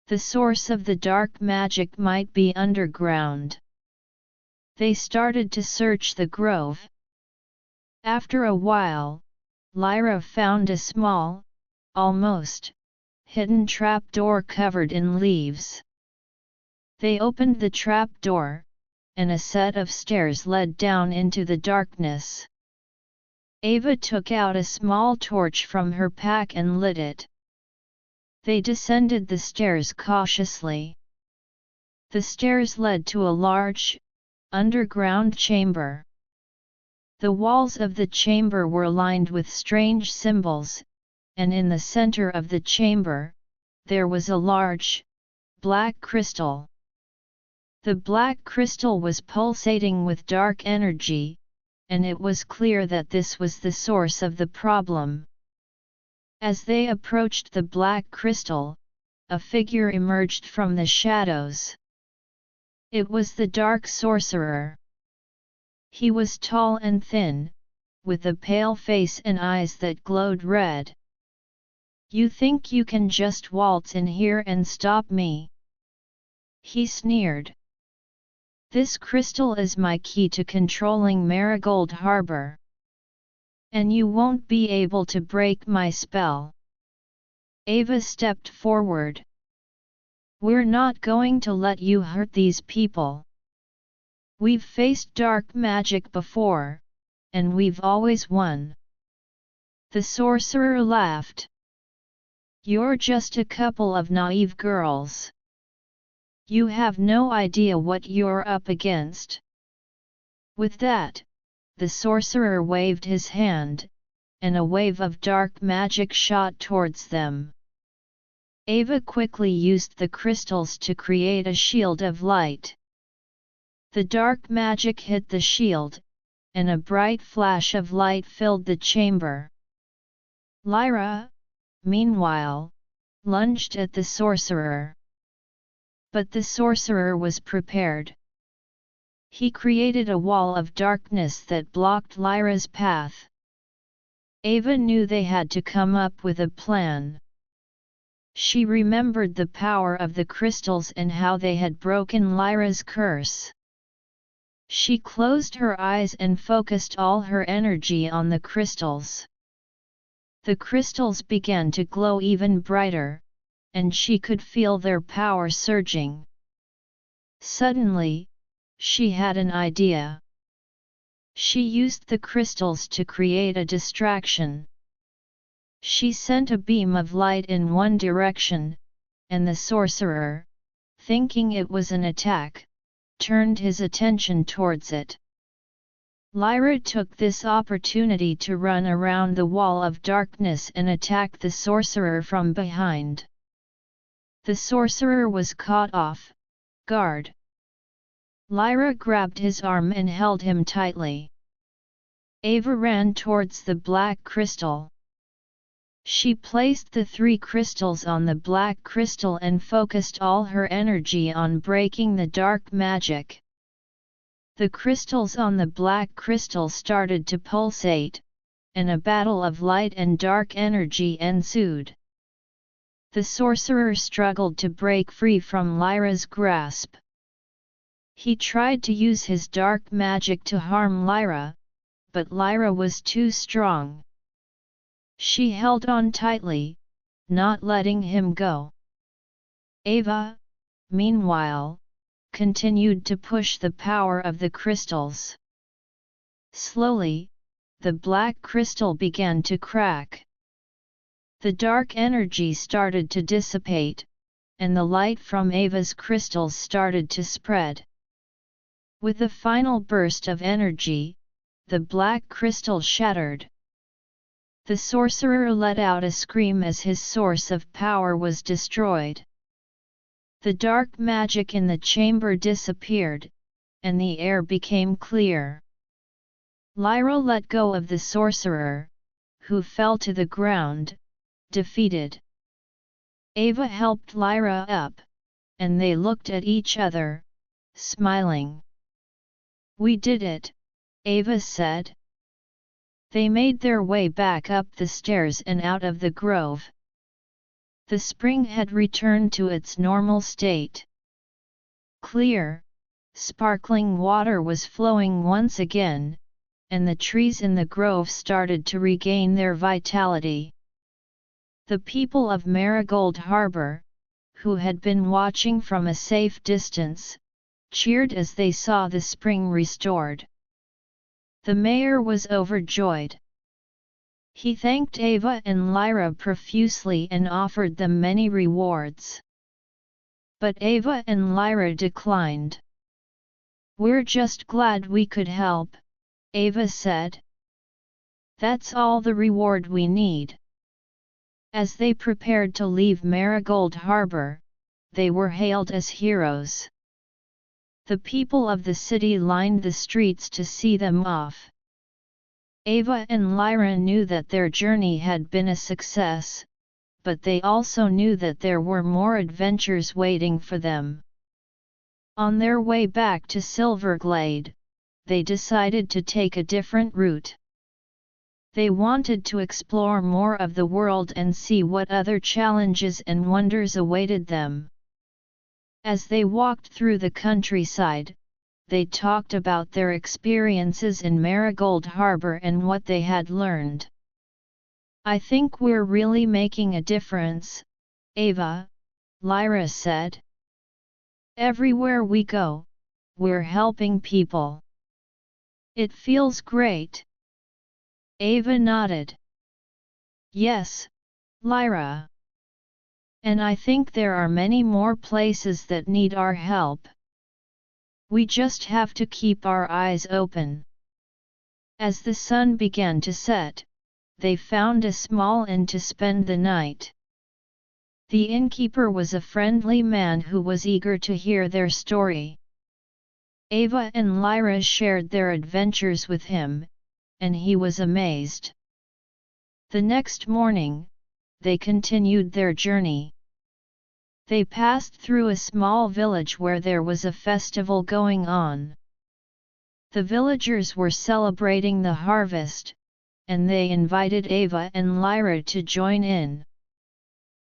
The source of the dark magic might be underground." They started to search the grove. After a while, Lyra found a small, almost hidden trapdoor covered in leaves. They opened the trapdoor, and a set of stairs led down into the darkness. Ava took out a small torch from her pack and lit it. They descended the stairs cautiously. The stairs led to a large, underground chamber. The walls of the chamber were lined with strange symbols, and in the center of the chamber, there was a large, black crystal. The black crystal was pulsating with dark energy, and it was clear that this was the source of the problem. As they approached the black crystal, a figure emerged from the shadows. It was the dark sorcerer. He was tall and thin, with a pale face and eyes that glowed red. "You think you can just waltz in here and stop me?" he sneered. "This crystal is my key to controlling Marigold Harbor. And you won't be able to break my spell." Ava stepped forward. "We're not going to let you hurt these people. We've faced dark magic before, and we've always won." The sorcerer laughed. "You're just a couple of naive girls. You have no idea what you're up against." With that, the sorcerer waved his hand, and a wave of dark magic shot towards them. Ava quickly used the crystals to create a shield of light. The dark magic hit the shield, and a bright flash of light filled the chamber. Lyra, meanwhile, lunged at the sorcerer. But the sorcerer was prepared. He created a wall of darkness that blocked Lyra's path. Ava knew they had to come up with a plan. She remembered the power of the crystals and how they had broken Lyra's curse. She closed her eyes and focused all her energy on the crystals. The crystals began to glow even brighter, and she could feel their power surging. Suddenly, she had an idea. She used the crystals to create a distraction. She sent a beam of light in one direction, and the sorcerer, thinking it was an attack, turned his attention towards it. Lyra took this opportunity to run around the wall of darkness and attack the sorcerer from behind. The sorcerer was caught off guard. Lyra grabbed his arm and held him tightly. Ava ran towards the black crystal. She placed the 3 crystals on the black crystal and focused all her energy on breaking the dark magic. The crystals on the black crystal started to pulsate, and a battle of light and dark energy ensued. The sorcerer struggled to break free from Lyra's grasp. He tried to use his dark magic to harm Lyra, but Lyra was too strong. She held on tightly, not letting him go. Ava, meanwhile, continued to push the power of the crystals. Slowly, the black crystal began to crack. The dark energy started to dissipate, and the light from Ava's crystals started to spread. With a final burst of energy, the black crystal shattered. The sorcerer let out a scream as his source of power was destroyed. The dark magic in the chamber disappeared, and the air became clear. Lyra let go of the sorcerer, who fell to the ground, defeated. Ava helped Lyra up, and they looked at each other, smiling. "We did it," Ava said. They made their way back up the stairs and out of the grove. The spring had returned to its normal state. Clear, sparkling water was flowing once again, and the trees in the grove started to regain their vitality. The people of Marigold Harbor, who had been watching from a safe distance, cheered as they saw the spring restored. The mayor was overjoyed. He thanked Ava and Lyra profusely and offered them many rewards. But Ava and Lyra declined. "We're just glad we could help," Ava said. "That's all the reward we need." As they prepared to leave Marigold Harbor, they were hailed as heroes. The people of the city lined the streets to see them off. Ava and Lyra knew that their journey had been a success, but they also knew that there were more adventures waiting for them. On their way back to Silverglade, they decided to take a different route. They wanted to explore more of the world and see what other challenges and wonders awaited them. As they walked through the countryside, they talked about their experiences in Marigold Harbor and what they had learned. "I think we're really making a difference, Ava," Lyra said. "Everywhere we go, we're helping people. It feels great." Ava nodded. "Yes, Lyra. And I think there are many more places that need our help. We just have to keep our eyes open." As the sun began to set, they found a small inn to spend the night. The innkeeper was a friendly man who was eager to hear their story. Ava and Lyra shared their adventures with him, and he was amazed. The next morning, they continued their journey. They passed through a small village where there was a festival going on. The villagers were celebrating the harvest, and they invited Ava and Lyra to join in.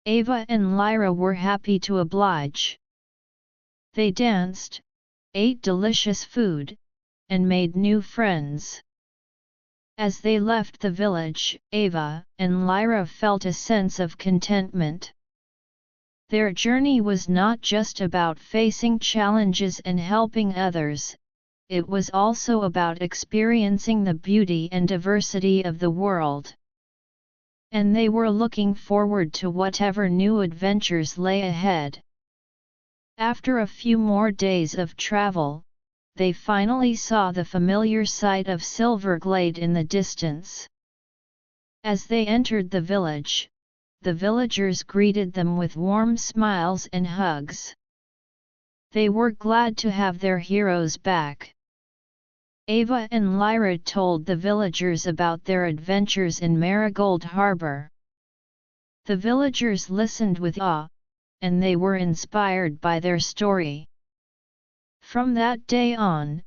Ava and Lyra were happy to oblige. They danced, ate delicious food, and made new friends. As they left the village, Ava and Lyra felt a sense of contentment. Their journey was not just about facing challenges and helping others, it was also about experiencing the beauty and diversity of the world. and they were looking forward to whatever new adventures lay ahead. After a few more days of travel, they finally saw the familiar sight of Silverglade in the distance. As they entered the village, the villagers greeted them with warm smiles and hugs. They were glad to have their heroes back. Ava and Lyra told the villagers about their adventures in Marigold Harbor. The villagers listened with awe, and they were inspired by their story. From that day on,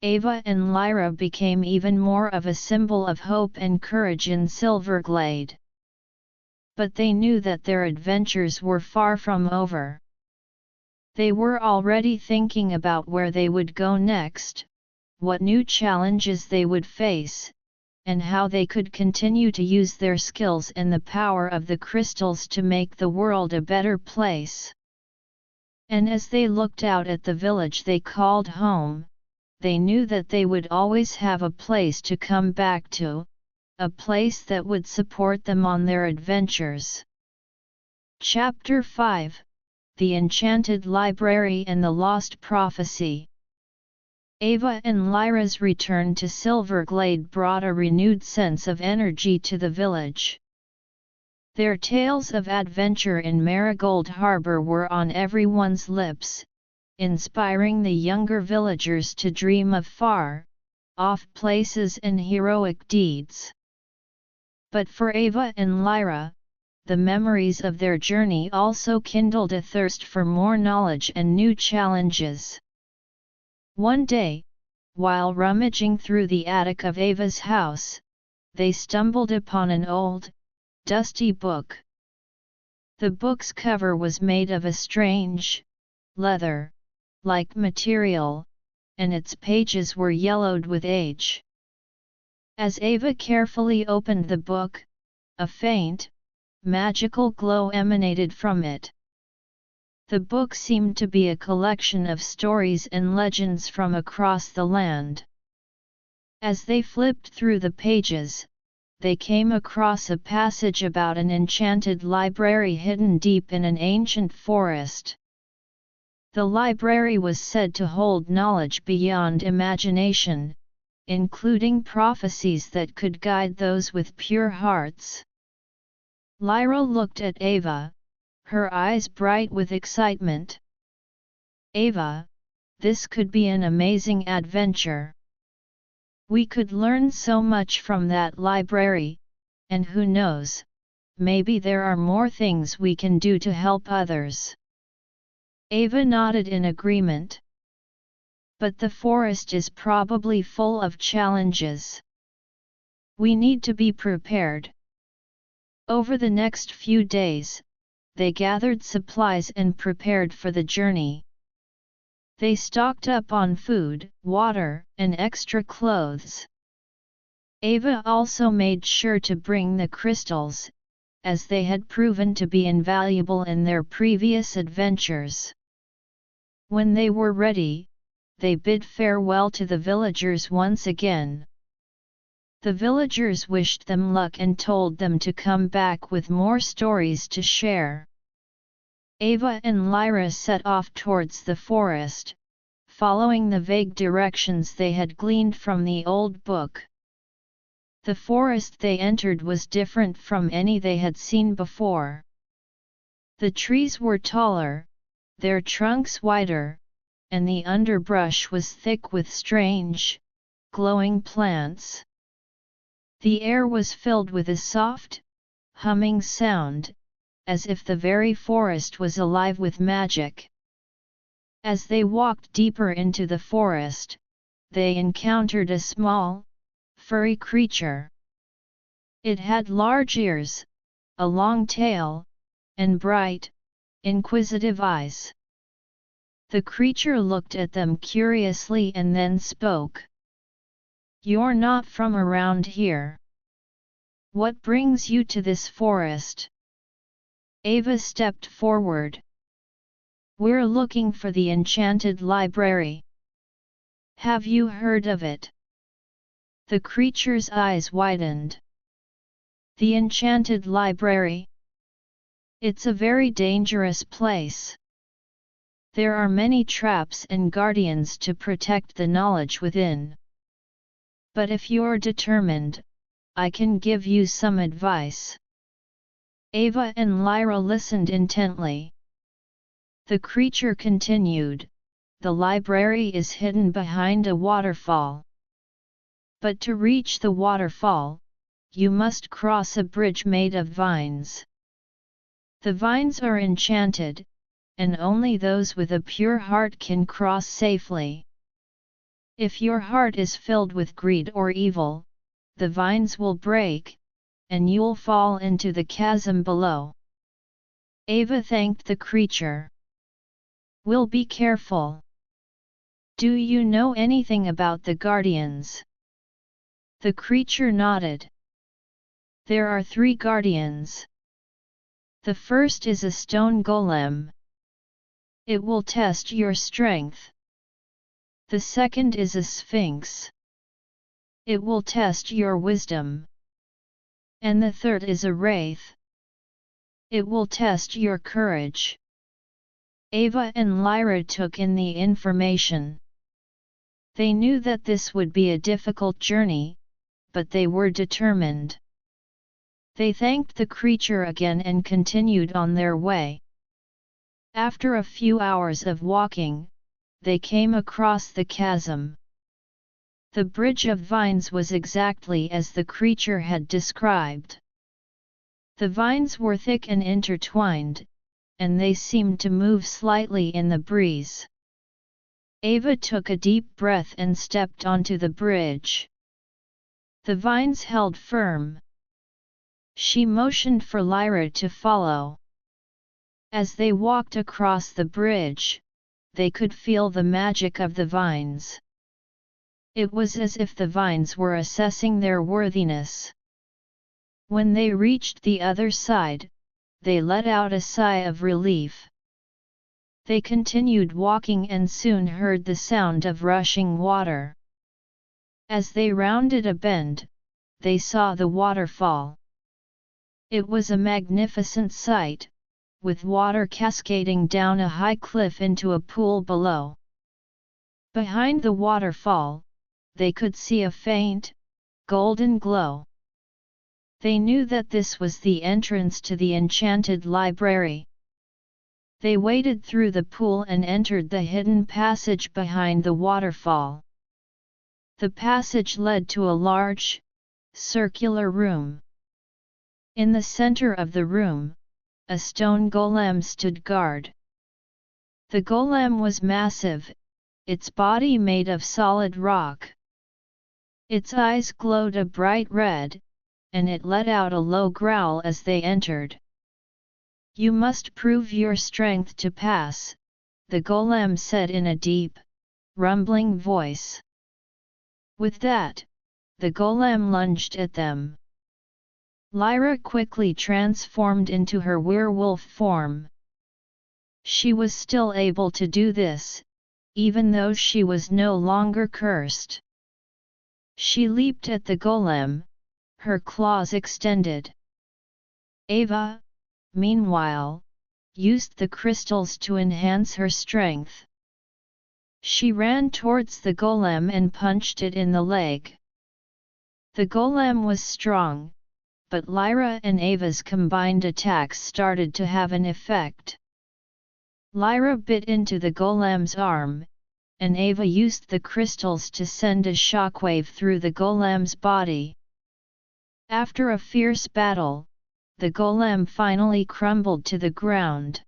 Ava and Lyra became even more of a symbol of hope and courage in Silverglade. But they knew that their adventures were far from over. They were already thinking about where they would go next, what new challenges they would face, and how they could continue to use their skills and the power of the crystals to make the world a better place. And as they looked out at the village they called home, they knew that they would always have a place to come back to, a place that would support them on their adventures. Chapter 5: The Enchanted Library and the Lost Prophecy. Ava and Lyra's return to Silverglade brought a renewed sense of energy to the village. Their tales of adventure in Marigold Harbor were on everyone's lips, inspiring the younger villagers to dream of far-off places and heroic deeds. But for Ava and Lyra, the memories of their journey also kindled a thirst for more knowledge and new challenges. One day, while rummaging through the attic of Ava's house, they stumbled upon an old, dusty book. The book's cover was made of a strange, leather-like material, and its pages were yellowed with age. As Ava carefully opened the book, a faint, magical glow emanated from it. The book seemed to be a collection of stories and legends from across the land. As they flipped through the pages, they came across a passage about an enchanted library hidden deep in an ancient forest. The library was said to hold knowledge beyond imagination, including prophecies that could guide those with pure hearts. Lyra looked at Ava, her eyes bright with excitement. "Ava, this could be an amazing adventure. We could learn so much from that library, and who knows, maybe there are more things we can do to help others." Ava nodded in agreement. "But the forest is probably full of challenges. We need to be prepared." Over the next few days, they gathered supplies and prepared for the journey. They stocked up on food, water, and extra clothes. Ava also made sure to bring the crystals, as they had proven to be invaluable in their previous adventures. When they were ready, they bid farewell to the villagers once again. The villagers wished them luck and told them to come back with more stories to share. Ava and Lyra set off towards the forest, following the vague directions they had gleaned from the old book. The forest they entered was different from any they had seen before. The trees were taller, their trunks wider, and the underbrush was thick with strange, glowing plants. The air was filled with a soft, humming sound, as if the very forest was alive with magic. As they walked deeper into the forest, they encountered a small, furry creature. It had large ears, a long tail, and bright, inquisitive eyes. The creature looked at them curiously and then spoke. "You're not from around here. What brings you to this forest?" Ava stepped forward. "We're looking for the enchanted library. Have you heard of it?" The creature's eyes widened. The enchanted library. It's a very dangerous place. There are many traps and guardians to protect the knowledge within. But if you're determined, I can give you some advice. Ava and Lyra listened intently. The creature continued, the library is hidden behind a waterfall. But to reach the waterfall, you must cross a bridge made of vines. The vines are enchanted, and only those with a pure heart can cross safely. If your heart is filled with greed or evil, the vines will break, and you'll fall into the chasm below. Ava thanked the creature. We'll be careful. Do you know anything about the guardians? The creature nodded. There are 3 guardians. The first is a stone golem. It will test your strength. The second is a sphinx. It will test your wisdom. And the third is a wraith. It will test your courage. Ava and Lyra took in the information. They knew that this would be a difficult journey, but they were determined. They thanked the creature again and continued on their way. After a few hours of walking, they came across the chasm. The bridge of vines was exactly as the creature had described. The vines were thick and intertwined, and they seemed to move slightly in the breeze. Ava took a deep breath and stepped onto the bridge. The vines held firm. She motioned for Lyra to follow. As they walked across the bridge, they could feel the magic of the vines. It was as if the vines were assessing their worthiness. When they reached the other side, they let out a sigh of relief. They continued walking and soon heard the sound of rushing water. As they rounded a bend, they saw the waterfall. It was a magnificent sight, with water cascading down a high cliff into a pool below. Behind the waterfall, they could see a faint, golden glow. They knew that this was the entrance to the enchanted library. They waded through the pool and entered the hidden passage behind the waterfall. The passage led to a large, circular room. In the center of the room, a stone golem stood guard. The golem was massive, its body made of solid rock. Its eyes glowed a bright red, and it let out a low growl as they entered. You must prove your strength to pass, the golem said in a deep, rumbling voice. With that, the golem lunged at them. Lyra quickly transformed into her werewolf form. She was still able to do this, even though she was no longer cursed. She leaped at the golem, her claws extended. Ava, meanwhile, used the crystals to enhance her strength. She ran towards the golem and punched it in the leg. The golem was strong, but Lyra and Ava's combined attacks started to have an effect. Lyra bit into the golem's arm, and Ava used the crystals to send a shockwave through the golem's body. After a fierce battle, the golem finally crumbled to the ground.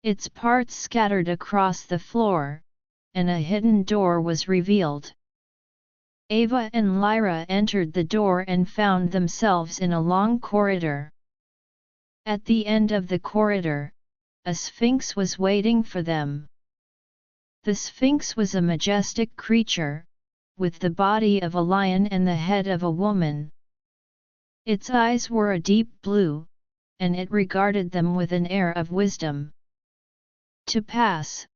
Its parts scattered across the floor, and a hidden door was revealed. Ava and Lyra entered the door and found themselves in a long corridor. At the end of the corridor, a sphinx was waiting for them. The sphinx was a majestic creature, with the body of a lion and the head of a woman. Its eyes were a deep blue, and it regarded them with an air of wisdom. To pass,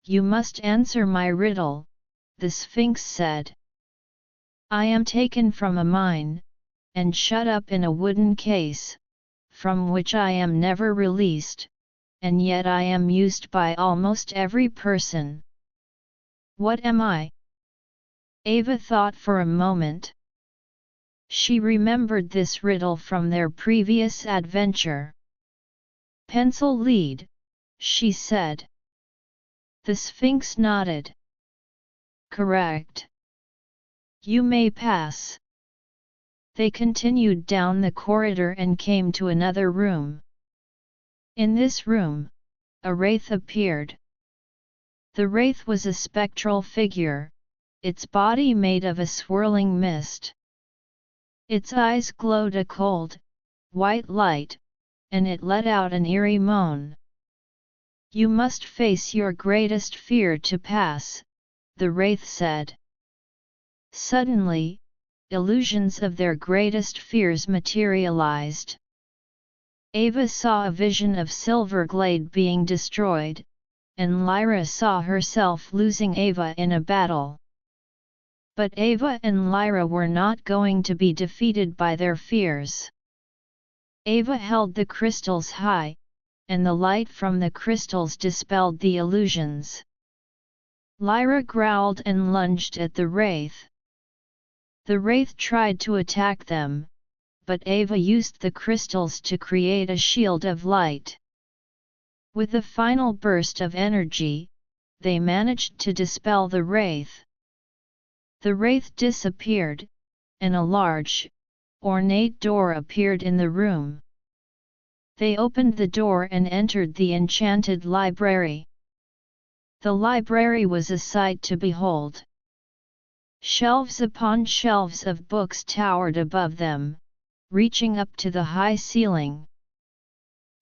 you must answer my riddle, the sphinx said. I am taken from a mine, and shut up in a wooden case, from which I am never released, and yet I am used by almost every person. What am I? Ava thought for a moment. She remembered this riddle from their previous adventure. Pencil lead, she said. The Sphinx nodded. Correct. You may pass. They continued down the corridor and came to another room. In this room, a wraith appeared. The wraith was a spectral figure, its body made of a swirling mist. Its eyes glowed a cold, white light, and it let out an eerie moan. You must face your greatest fear to pass, the wraith said. Suddenly, illusions of their greatest fears materialized. Ava saw a vision of Silverglade being destroyed, and Lyra saw herself losing Ava in a battle. But Ava and Lyra were not going to be defeated by their fears. Ava held the crystals high, and the light from the crystals dispelled the illusions. Lyra growled and lunged at the wraith. The wraith tried to attack them, but Ava used the crystals to create a shield of light. With a final burst of energy, they managed to dispel the wraith. The wraith disappeared, and a large, ornate door appeared in the room. They opened the door and entered the enchanted library. The library was a sight to behold. Shelves upon shelves of books towered above them, reaching up to the high ceiling.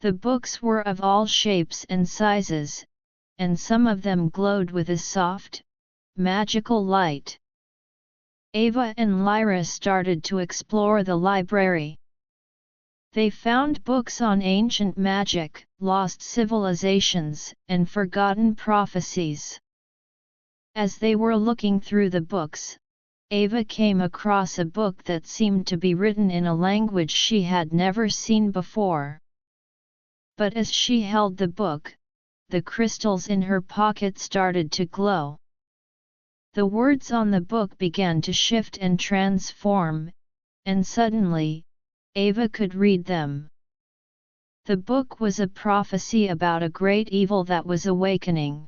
The books were of all shapes and sizes, and some of them glowed with a soft, magical light. Ava and Lyra started to explore the library. They found books on ancient magic, lost civilizations, and forgotten prophecies. As they were looking through the books, Ava came across a book that seemed to be written in a language she had never seen before. But as she held the book, the crystals in her pocket started to glow. The words on the book began to shift and transform, and suddenly, Ava could read them. The book was a prophecy about a great evil that was awakening.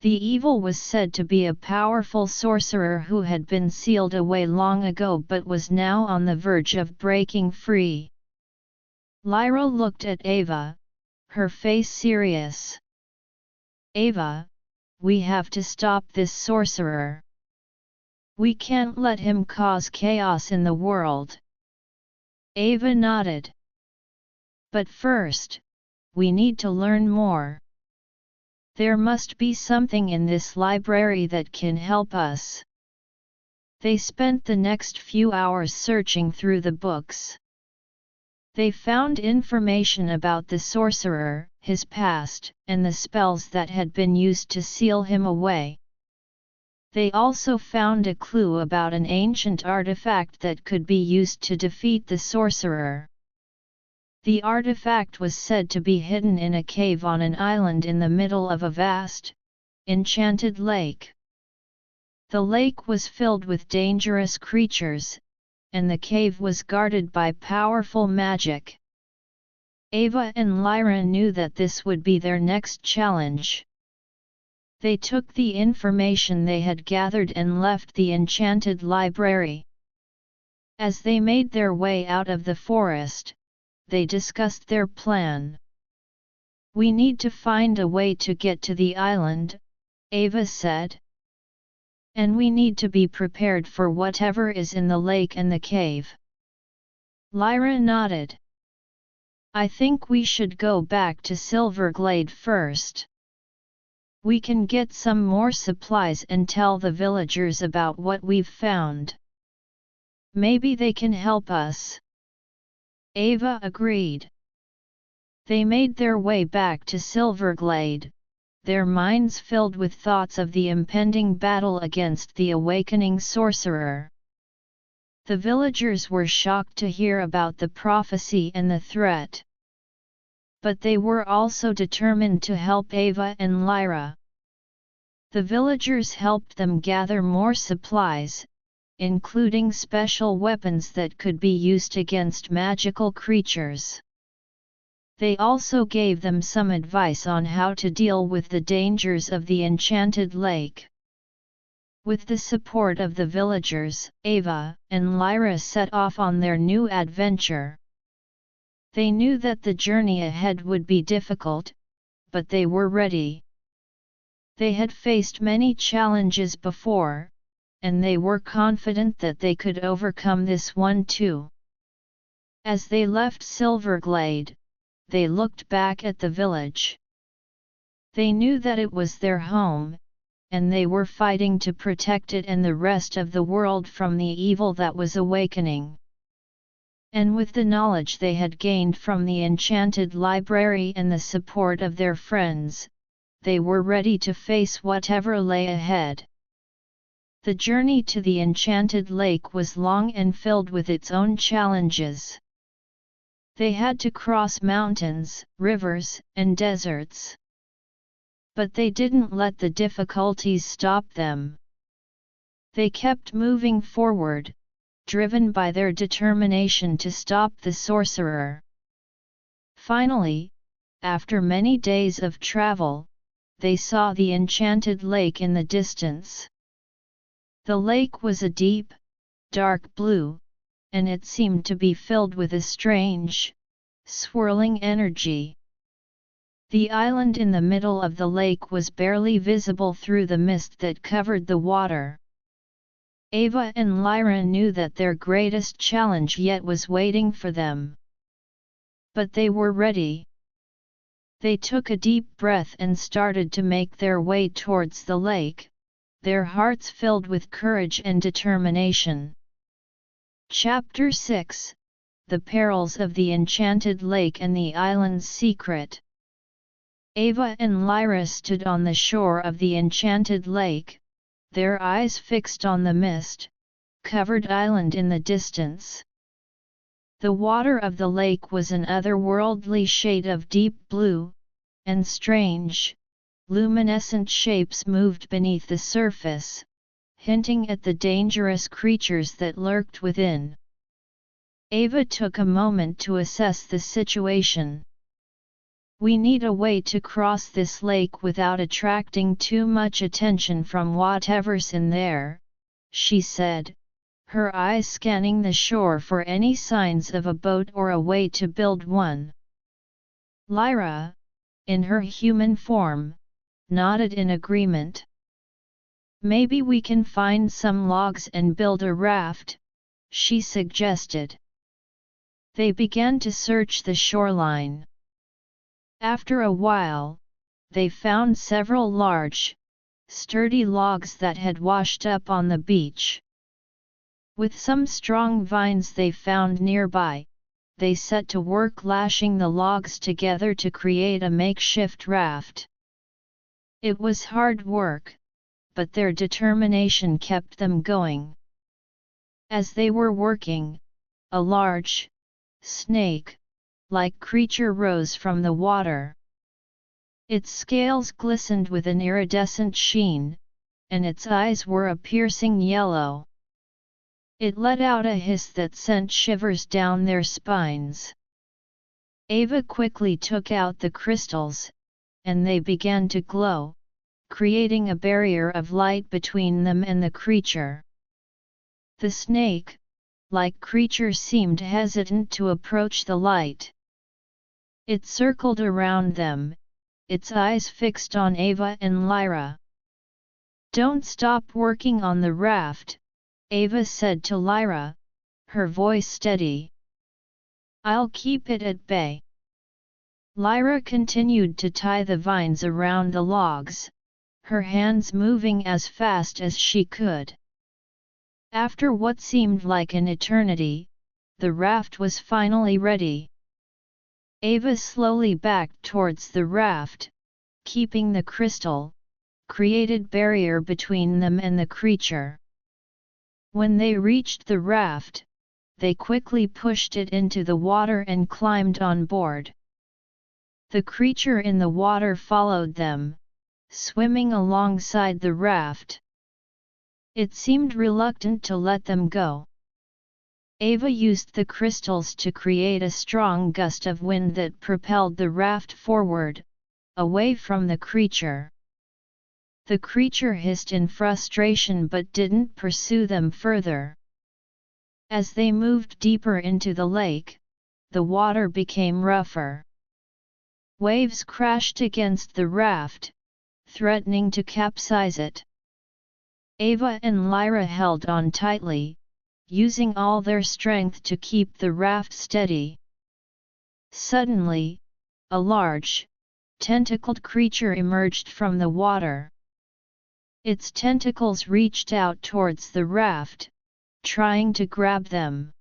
The evil was said to be a powerful sorcerer who had been sealed away long ago but was now on the verge of breaking free. Lyra looked at Ava, her face serious. Ava, we have to stop this sorcerer. We can't let him cause chaos in the world. Ava nodded. But first, we need to learn more. There must be something in this library that can help us. They spent the next few hours searching through the books. They found information about the sorcerer, his past, and the spells that had been used to seal him away. They also found a clue about an ancient artifact that could be used to defeat the sorcerer. The artifact was said to be hidden in a cave on an island in the middle of a vast, enchanted lake. The lake was filled with dangerous creatures, and the cave was guarded by powerful magic. Ava and Lyra knew that this would be their next challenge. They took the information they had gathered and left the enchanted library. As they made their way out of the forest, they discussed their plan. We need to find a way to get to the island, Ava said. And we need to be prepared for whatever is in the lake and the cave. Lyra nodded. I think we should go back to Silverglade first. We can get some more supplies and tell the villagers about what we've found. Maybe they can help us. Ava agreed. They made their way back to Silverglade, their minds filled with thoughts of the impending battle against the awakening sorcerer. The villagers were shocked to hear about the prophecy and the threat. But they were also determined to help Ava and Lyra. The villagers helped them gather more supplies, including special weapons that could be used against magical creatures. They also gave them some advice on how to deal with the dangers of the enchanted lake. With the support of the villagers, Ava and Lyra set off on their new adventure. They knew that the journey ahead would be difficult, but they were ready. They had faced many challenges before, and they were confident that they could overcome this one too. As they left Silverglade, they looked back at the village. They knew that it was their home, and they were fighting to protect it and the rest of the world from the evil that was awakening. And with the knowledge they had gained from the enchanted library and the support of their friends, they were ready to face whatever lay ahead. The journey to the enchanted lake was long and filled with its own challenges. They had to cross mountains, rivers, and deserts. But they didn't let the difficulties stop them. They kept moving forward, driven by their determination to stop the sorcerer. Finally, after many days of travel, they saw the enchanted lake in the distance. The lake was a deep, dark blue, and it seemed to be filled with a strange, swirling energy. The island in the middle of the lake was barely visible through the mist that covered the water. Ava and Lyra knew that their greatest challenge yet was waiting for them. But they were ready. They took a deep breath and started to make their way towards the lake, their hearts filled with courage and determination. Chapter 6: The Perils of the Enchanted Lake and the Island's Secret. Ava and Lyra stood on the shore of the enchanted lake, their eyes fixed on the mist-covered island in the distance. The water of the lake was an otherworldly shade of deep blue, and strange, luminescent shapes moved beneath the surface, hinting at the dangerous creatures that lurked within. Ava took a moment to assess the situation. "We need a way to cross this lake without attracting too much attention from whatever's in there," she said, her eyes scanning the shore for any signs of a boat or a way to build one. Lyra, in her human form, nodded in agreement. "Maybe we can find some logs and build a raft," she suggested. They began to search the shoreline. After a while, they found several large, sturdy logs that had washed up on the beach. With some strong vines they found nearby, they set to work lashing the logs together to create a makeshift raft. It was hard work, but their determination kept them going. As they were working, a large, snake-like creature rose from the water. Its scales glistened with an iridescent sheen, and its eyes were a piercing yellow. It let out a hiss that sent shivers down their spines. Ava quickly took out the crystals, and they began to glow, creating a barrier of light between them and the creature. The snake-like creature seemed hesitant to approach the light. It circled around them, its eyes fixed on Ava and Lyra. "Don't stop working on the raft," Ava said to Lyra, her voice steady. "I'll keep it at bay." Lyra continued to tie the vines around the logs, her hands moving as fast as she could. After what seemed like an eternity, the raft was finally ready. Ava slowly backed towards the raft, keeping the crystal-created barrier between them and the creature. When they reached the raft, they quickly pushed it into the water and climbed on board. The creature in the water followed them, swimming alongside the raft. It seemed reluctant to let them go. Ava used the crystals to create a strong gust of wind that propelled the raft forward, away from the creature. The creature hissed in frustration but didn't pursue them further. As they moved deeper into the lake, the water became rougher. Waves crashed against the raft, threatening to capsize it. Ava and Lyra held on tightly, using all their strength to keep the raft steady. Suddenly, a large, tentacled creature emerged from the water. Its tentacles reached out towards the raft, trying to grab them.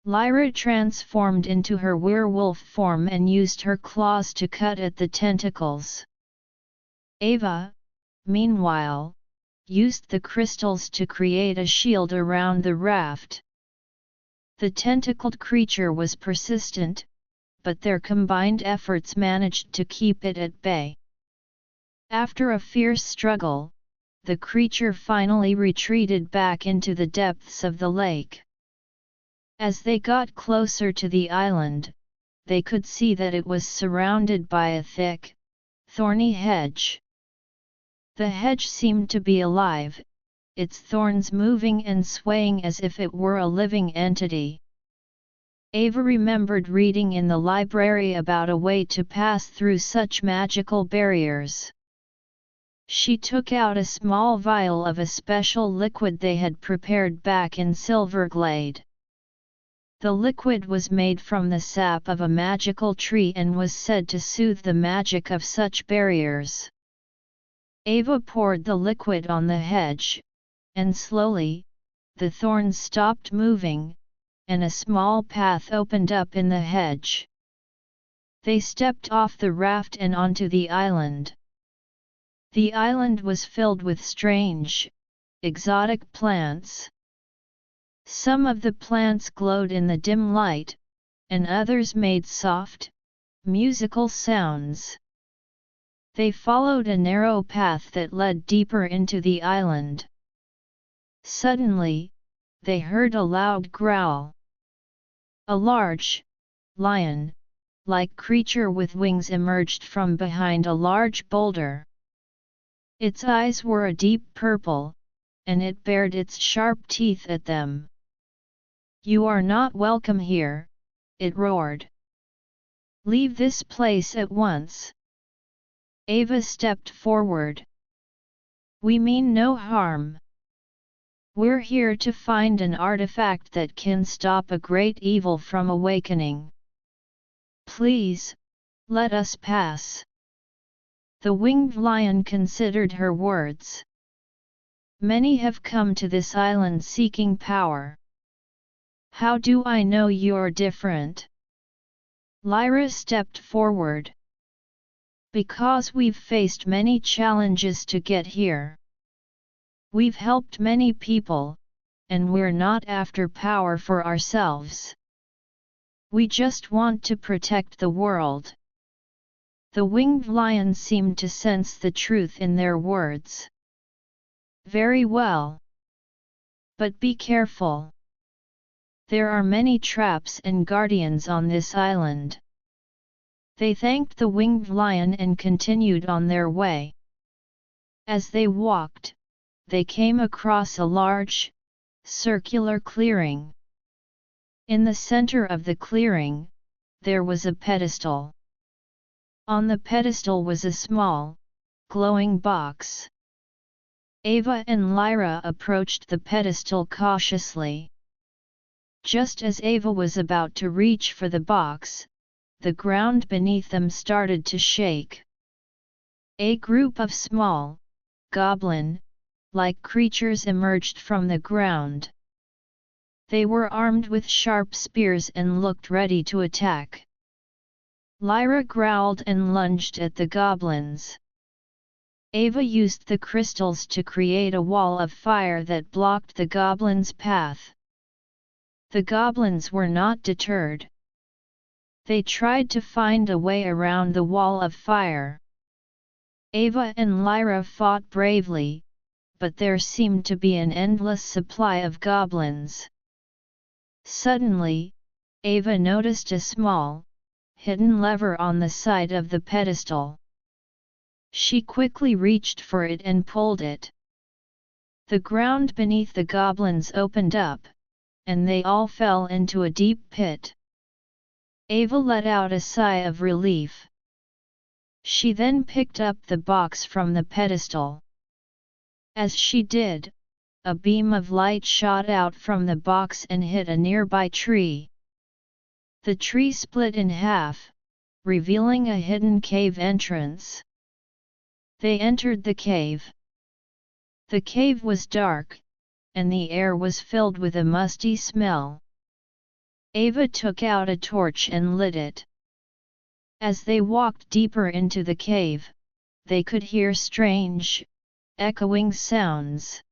Lyra transformed into her werewolf form and used her claws to cut at the tentacles. Ava, meanwhile, used the crystals to create a shield around the raft. The tentacled creature was persistent, but their combined efforts managed to keep it at bay. After a fierce struggle, the creature finally retreated back into the depths of the lake. As they got closer to the island, they could see that it was surrounded by a thick, thorny hedge. The hedge seemed to be alive, its thorns moving and swaying as if it were a living entity. Ava remembered reading in the library about a way to pass through such magical barriers. She took out a small vial of a special liquid they had prepared back in Silverglade. The liquid was made from the sap of a magical tree and was said to soothe the magic of such barriers. Ava poured the liquid on the hedge, and slowly, the thorns stopped moving, and a small path opened up in the hedge. They stepped off the raft and onto the island. The island was filled with strange, exotic plants. Some of the plants glowed in the dim light, and others made soft, musical sounds. They followed a narrow path that led deeper into the island. Suddenly, they heard a loud growl. A large, lion-like creature with wings emerged from behind a large boulder. Its eyes were a deep purple, and it bared its sharp teeth at them. "You are not welcome here," it roared. "Leave this place at once." Ava stepped forward. "We mean no harm. We're here to find an artifact that can stop a great evil from awakening. Please, let us pass." The winged lion considered her words. "Many have come to this island seeking power. How do I know you're different?" Lyra stepped forward. "Because we've faced many challenges to get here. We've helped many people, and we're not after power for ourselves. We just want to protect the world." The winged lion seemed to sense the truth in their words. "Very well. But be careful. There are many traps and guardians on this island." They thanked the winged lion and continued on their way. As they walked, they came across a large, circular clearing. In the center of the clearing, there was a pedestal. On the pedestal was a small, glowing box. Ava and Lyra approached the pedestal cautiously. Just as Ava was about to reach for the box, the ground beneath them started to shake. A group of small, goblin-like creatures emerged from the ground. They were armed with sharp spears and looked ready to attack. Lyra growled and lunged at the goblins. Ava used the crystals to create a wall of fire that blocked the goblins' path. The goblins were not deterred. They tried to find a way around the wall of fire. Ava and Lyra fought bravely, but there seemed to be an endless supply of goblins. Suddenly, Ava noticed a small, hidden lever on the side of the pedestal. She quickly reached for it and pulled it. The ground beneath the goblins opened up, and they all fell into a deep pit. Ava let out a sigh of relief. She then picked up the box from the pedestal. As she did, a beam of light shot out from the box and hit a nearby tree. The tree split in half, revealing a hidden cave entrance. They entered the cave. The cave was dark, and the air was filled with a musty smell. Ava took out a torch and lit it. As they walked deeper into the cave, they could hear strange, echoing sounds.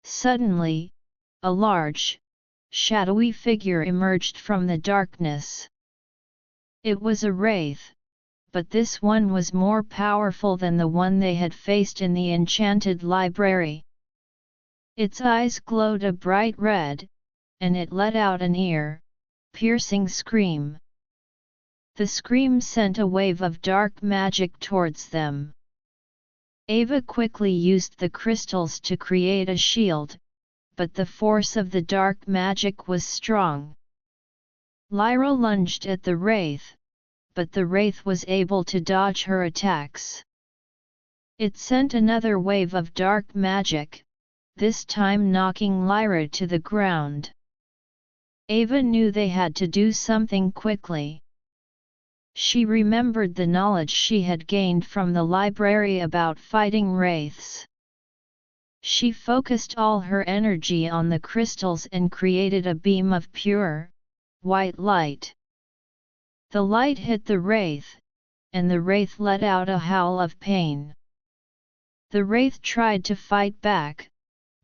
Suddenly, a large, shadowy figure emerged from the darkness. It was a wraith, but this one was more powerful than the one they had faced in the enchanted library. Its eyes glowed a bright red, and it let out an ear-piercing scream. The scream sent a wave of dark magic towards them. Ava quickly used the crystals to create a shield, but the force of the dark magic was strong. Lyra lunged at the wraith, but the wraith was able to dodge her attacks. It sent another wave of dark magic, this time knocking Lyra to the ground. Ava knew they had to do something quickly. She remembered the knowledge she had gained from the library about fighting wraiths. She focused all her energy on the crystals and created a beam of pure, white light. The light hit the wraith, and the wraith let out a howl of pain. The wraith tried to fight back,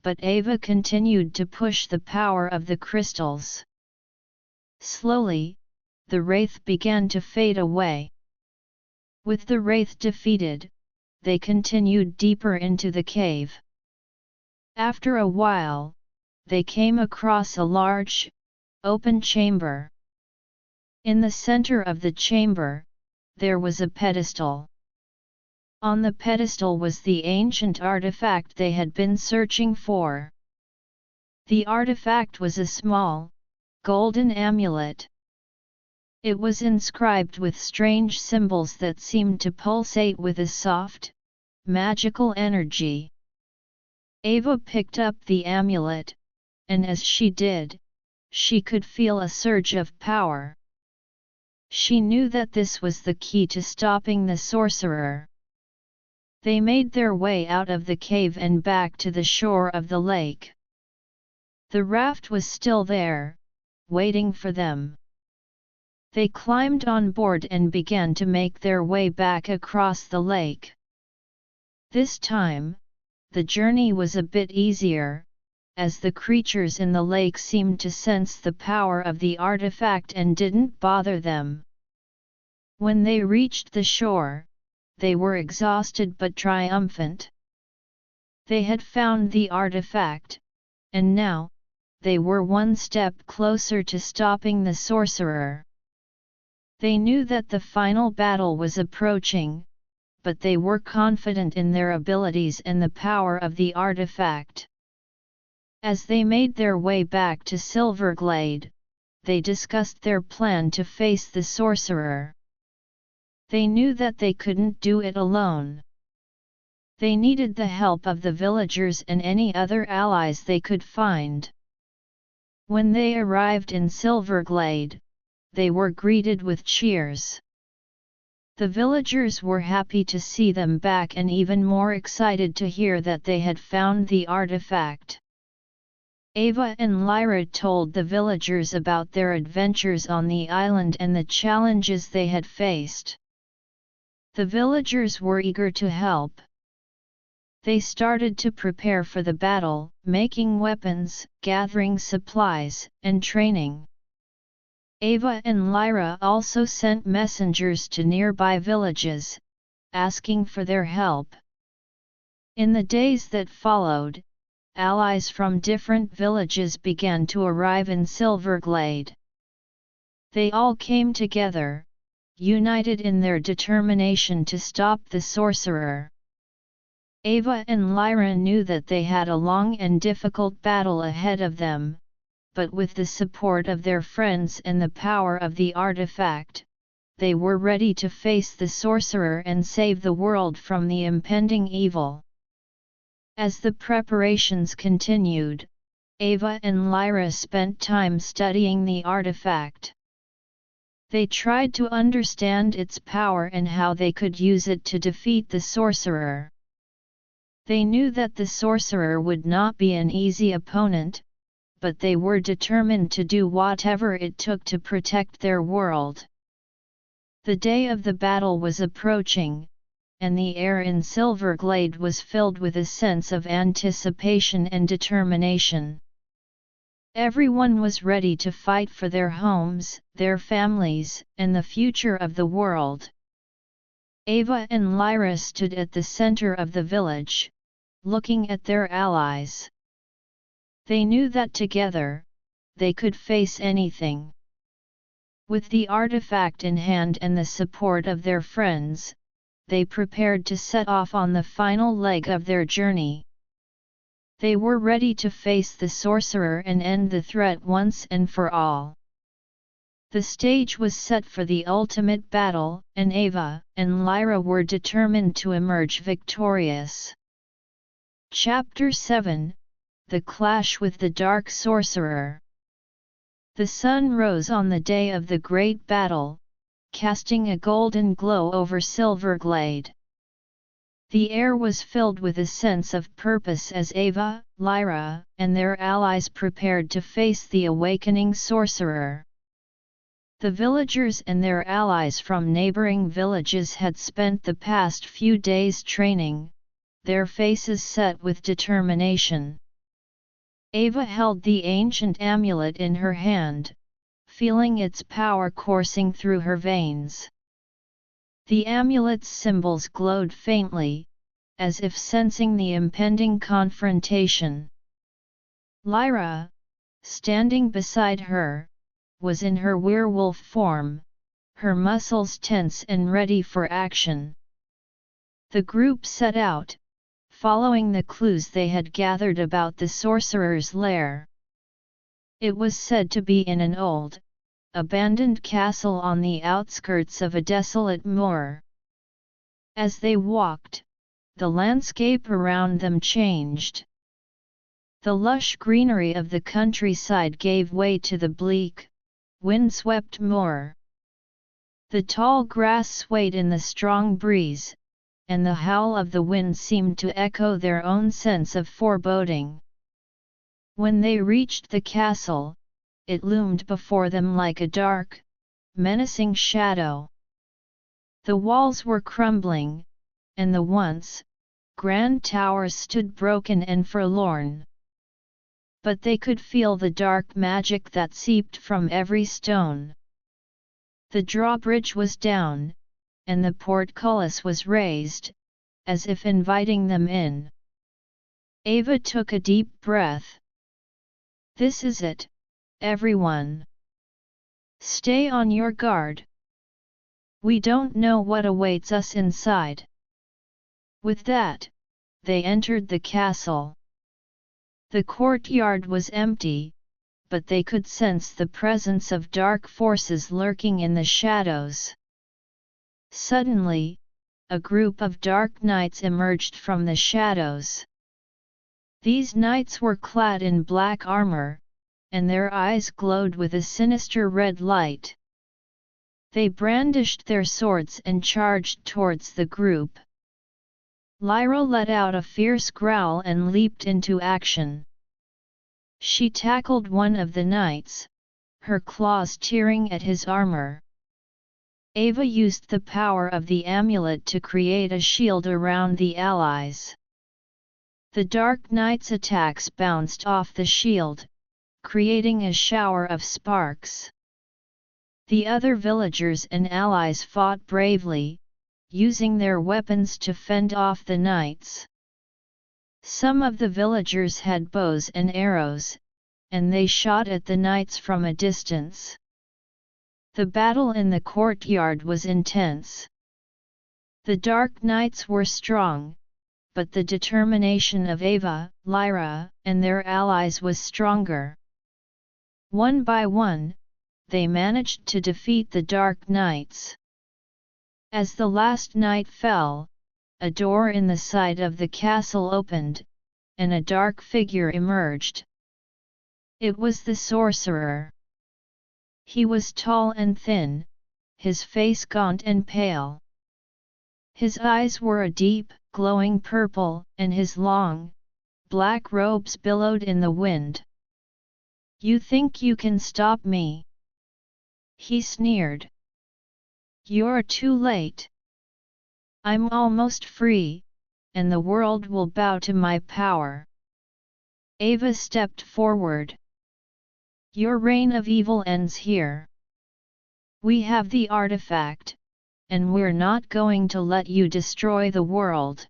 but Ava continued to push the power of the crystals. Slowly, the wraith began to fade away. With the wraith defeated, they continued deeper into the cave. After a while, they came across a large, open chamber. In the center of the chamber, there was a pedestal. On the pedestal was the ancient artifact they had been searching for. The artifact was a small, golden amulet. It was inscribed with strange symbols that seemed to pulsate with a soft, magical energy. Ava picked up the amulet, and as she did, she could feel a surge of power. She knew that this was the key to stopping the sorcerer. They made their way out of the cave and back to the shore of the lake. The raft was still there, waiting for them. They climbed on board and began to make their way back across the lake. This time, the journey was a bit easier, as the creatures in the lake seemed to sense the power of the artifact and didn't bother them. When they reached the shore, they were exhausted but triumphant. They had found the artifact, and now, they were one step closer to stopping the sorcerer. They knew that the final battle was approaching, but they were confident in their abilities and the power of the artifact. As they made their way back to Silverglade, they discussed their plan to face the sorcerer. They knew that they couldn't do it alone. They needed the help of the villagers and any other allies they could find. When they arrived in Silverglade, they were greeted with cheers. The villagers were happy to see them back and even more excited to hear that they had found the artifact. Ava and Lyra told the villagers about their adventures on the island and the challenges they had faced. The villagers were eager to help, They started to prepare for the battle, making weapons, gathering supplies, and training. Ava and Lyra also sent messengers to nearby villages, asking for their help. In the days that followed, allies from different villages began to arrive in Silverglade. They all came together, united in their determination to stop the sorcerer. Ava and Lyra knew that they had a long and difficult battle ahead of them, but with the support of their friends and the power of the artifact, they were ready to face the sorcerer and save the world from the impending evil. As the preparations continued, Ava and Lyra spent time studying the artifact. They tried to understand its power and how they could use it to defeat the sorcerer. They knew that the sorcerer would not be an easy opponent, but they were determined to do whatever it took to protect their world. The day of the battle was approaching, and the air in Silverglade was filled with a sense of anticipation and determination. Everyone was ready to fight for their homes, their families, and the future of the world. Ava and Lyra stood at the center of the village, looking at their allies. They knew that together, they could face anything. With the artifact in hand and the support of their friends, they prepared to set off on the final leg of their journey. They were ready to face the sorcerer and end the threat once and for all. The stage was set for the ultimate battle, and Ava and Lyra were determined to emerge victorious. Chapter 7 – The Clash with the Dark Sorcerer. The sun rose on the day of the great battle, casting a golden glow over Silverglade. The air was filled with a sense of purpose as Ava, Lyra, and their allies prepared to face the awakening sorcerer. The villagers and their allies from neighboring villages had spent the past few days training, their faces set with determination. Ava held the ancient amulet in her hand, feeling its power coursing through her veins. The amulet's symbols glowed faintly, as if sensing the impending confrontation. Lyra, standing beside her, was in her werewolf form, her muscles tense and ready for action. The group set out, following the clues they had gathered about the sorcerer's lair. It was said to be in an old, abandoned castle on the outskirts of a desolate moor. As they walked, the landscape around them changed. The lush greenery of the countryside gave way to the bleak, windswept moor. The tall grass swayed in the strong breeze, and the howl of the wind seemed to echo their own sense of foreboding. When they reached the castle, it loomed before them like a dark, menacing shadow. The walls were crumbling, and the once grand towers stood broken and forlorn. But they could feel the dark magic that seeped from every stone. The drawbridge was down, and the portcullis was raised, as if inviting them in. Ava took a deep breath. "This is it, everyone. Stay on your guard. We don't know what awaits us inside." With that, they entered the castle. The courtyard was empty, but they could sense the presence of dark forces lurking in the shadows. Suddenly, a group of dark knights emerged from the shadows. These knights were clad in black armor, and their eyes glowed with a sinister red light. They brandished their swords and charged towards the group. Lyra let out a fierce growl and leaped into action. She tackled one of the knights, her claws tearing at his armor. Ava used the power of the amulet to create a shield around the allies. The Dark Knight's attacks bounced off the shield, creating a shower of sparks. The other villagers and allies fought bravely, using their weapons to fend off the knights. Some of the villagers had bows and arrows, and they shot at the knights from a distance. The battle in the courtyard was intense. The Dark Knights were strong, but the determination of Ava, Lyra, and their allies was stronger. One by one, they managed to defeat the Dark Knights. As the last knight fell, a door in the side of the castle opened, and a dark figure emerged. It was the sorcerer. He was tall and thin, his face gaunt and pale. His eyes were a deep, glowing purple, and his long, black robes billowed in the wind. "You think you can stop me?" he sneered. "You're too late. I'm almost free, and the world will bow to my power." Ava stepped forward. "Your reign of evil ends here. We have the artifact, and we're not going to let you destroy the world."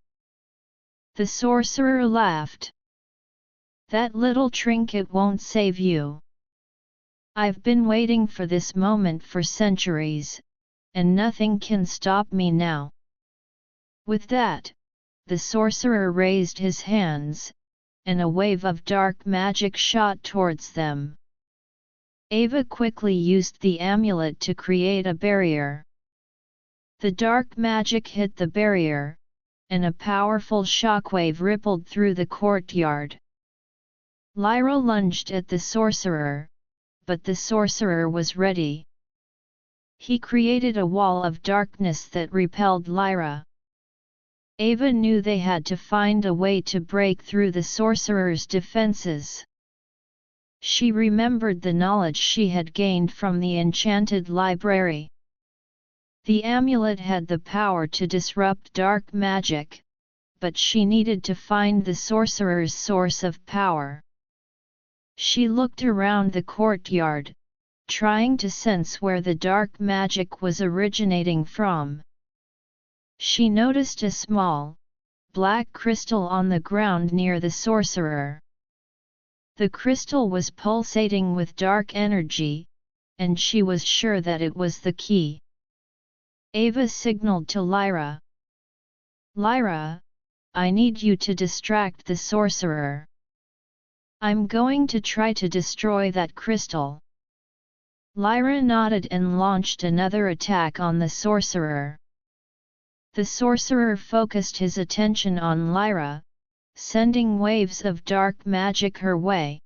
The sorcerer laughed. "That little trinket won't save you. I've been waiting for this moment for centuries, and nothing can stop me now." With that, the sorcerer raised his hands, and a wave of dark magic shot towards them. Ava quickly used the amulet to create a barrier. The dark magic hit the barrier, and a powerful shockwave rippled through the courtyard. Lyra lunged at the sorcerer, but the sorcerer was ready. He created a wall of darkness that repelled Lyra. Ava knew they had to find a way to break through the sorcerer's defenses. She remembered the knowledge she had gained from the enchanted library. The amulet had the power to disrupt dark magic, but she needed to find the sorcerer's source of power. She looked around the courtyard, trying to sense where the dark magic was originating from. She noticed a small, black crystal on the ground near the sorcerer. The crystal was pulsating with dark energy, and she was sure that it was the key. Ava signaled to Lyra. "Lyra, I need you to distract the sorcerer. I'm going to try to destroy that crystal." Lyra nodded and launched another attack on the sorcerer. The sorcerer focused his attention on Lyra, sending waves of dark magic her way.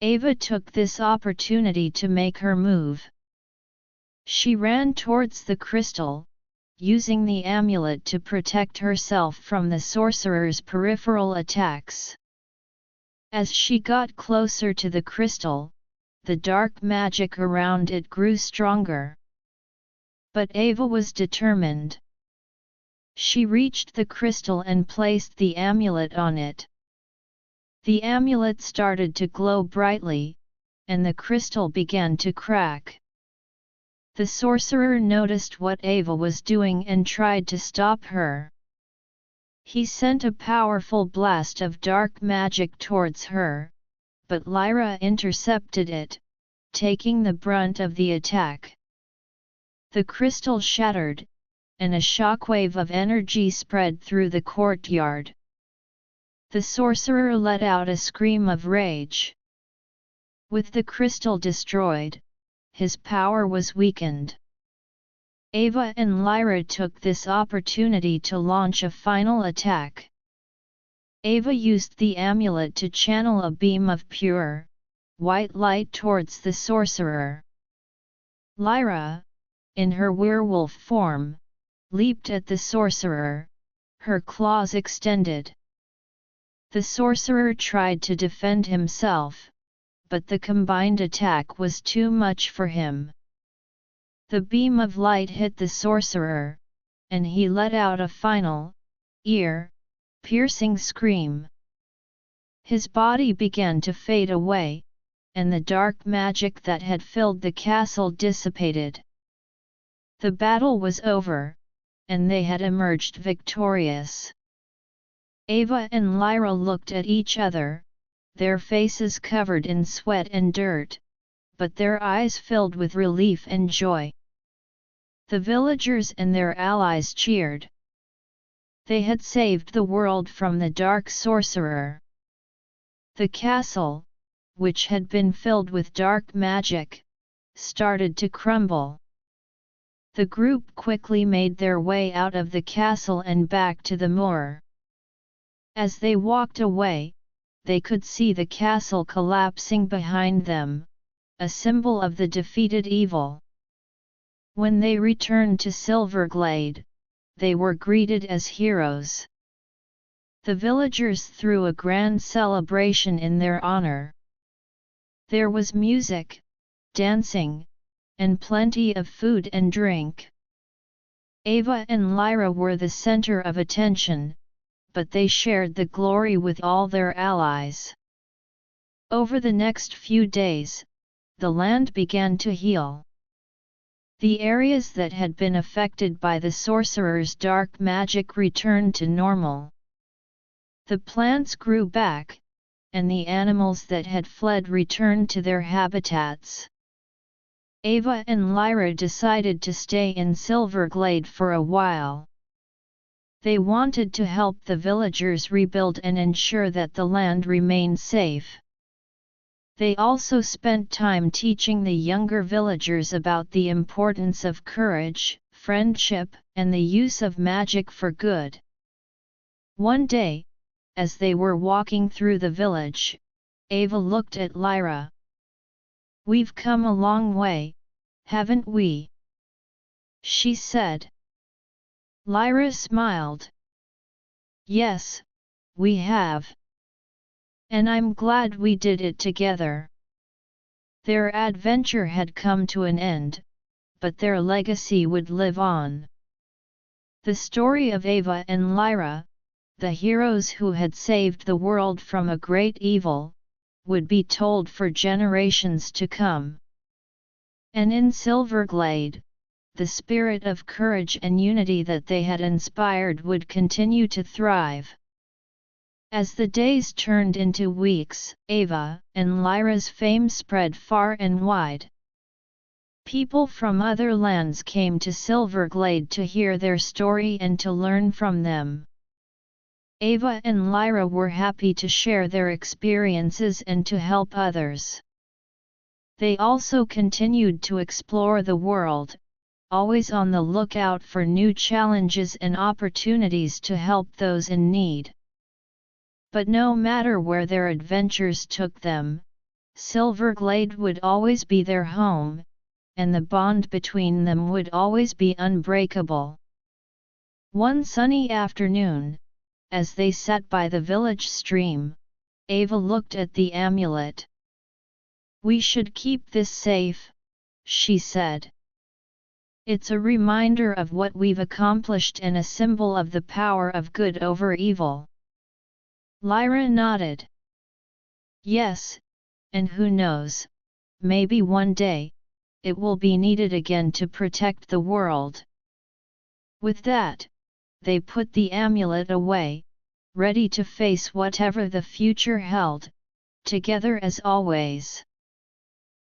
Ava took this opportunity to make her move. She ran towards the crystal, using the amulet to protect herself from the sorcerer's peripheral attacks. As she got closer to the crystal, the dark magic around it grew stronger. But Ava was determined. She reached the crystal and placed the amulet on it. The amulet started to glow brightly, and the crystal began to crack. The sorcerer noticed what Ava was doing and tried to stop her. He sent a powerful blast of dark magic towards her, but Lyra intercepted it, taking the brunt of the attack. The crystal shattered, and a shockwave of energy spread through the courtyard. The sorcerer let out a scream of rage. With the crystal destroyed, his power was weakened. Ava and Lyra took this opportunity to launch a final attack. Ava used the amulet to channel a beam of pure, white light towards the sorcerer. Lyra, in her werewolf form, leaped at the sorcerer, her claws extended. The sorcerer tried to defend himself, but the combined attack was too much for him. The beam of light hit the sorcerer, and he let out a final, piercing scream. His body began to fade away, and the dark magic that had filled the castle dissipated. The battle was over, and they had emerged victorious. Ava and Lyra looked at each other, their faces covered in sweat and dirt, but their eyes filled with relief and joy. The villagers and their allies cheered. They had saved the world from the dark sorcerer. The castle, which had been filled with dark magic, started to crumble. The group quickly made their way out of the castle and back to the moor. As they walked away, they could see the castle collapsing behind them, a symbol of the defeated evil. When they returned to Silverglade, they were greeted as heroes. The villagers threw a grand celebration in their honor. There was music, dancing, and plenty of food and drink. Ava and Lyra were the center of attention, but they shared the glory with all their allies. Over the next few days, the land began to heal. The areas that had been affected by the sorcerer's dark magic returned to normal. The plants grew back, and the animals that had fled returned to their habitats. Ava and Lyra decided to stay in Silverglade for a while. They wanted to help the villagers rebuild and ensure that the land remained safe. They also spent time teaching the younger villagers about the importance of courage, friendship, and the use of magic for good. One day, as they were walking through the village, Ava looked at Lyra. "We've come a long way, haven't we?" she said. Lyra smiled. "Yes, we have. And I'm glad we did it together." Their adventure had come to an end, but their legacy would live on. The story of Ava and Lyra, the heroes who had saved the world from a great evil, would be told for generations to come. And in Silverglade, the spirit of courage and unity that they had inspired would continue to thrive. As the days turned into weeks, Ava and Lyra's fame spread far and wide. People from other lands came to Silverglade to hear their story and to learn from them. Ava and Lyra were happy to share their experiences and to help others. They also continued to explore the world, always on the lookout for new challenges and opportunities to help those in need. But no matter where their adventures took them, Silverglade would always be their home, and the bond between them would always be unbreakable. One sunny afternoon, as they sat by the village stream, Ava looked at the amulet. "We should keep this safe," she said. "It's a reminder of what we've accomplished and a symbol of the power of good over evil." Lyra nodded. "Yes, and who knows, maybe one day, it will be needed again to protect the world." With that, they put the amulet away, ready to face whatever the future held, together as always.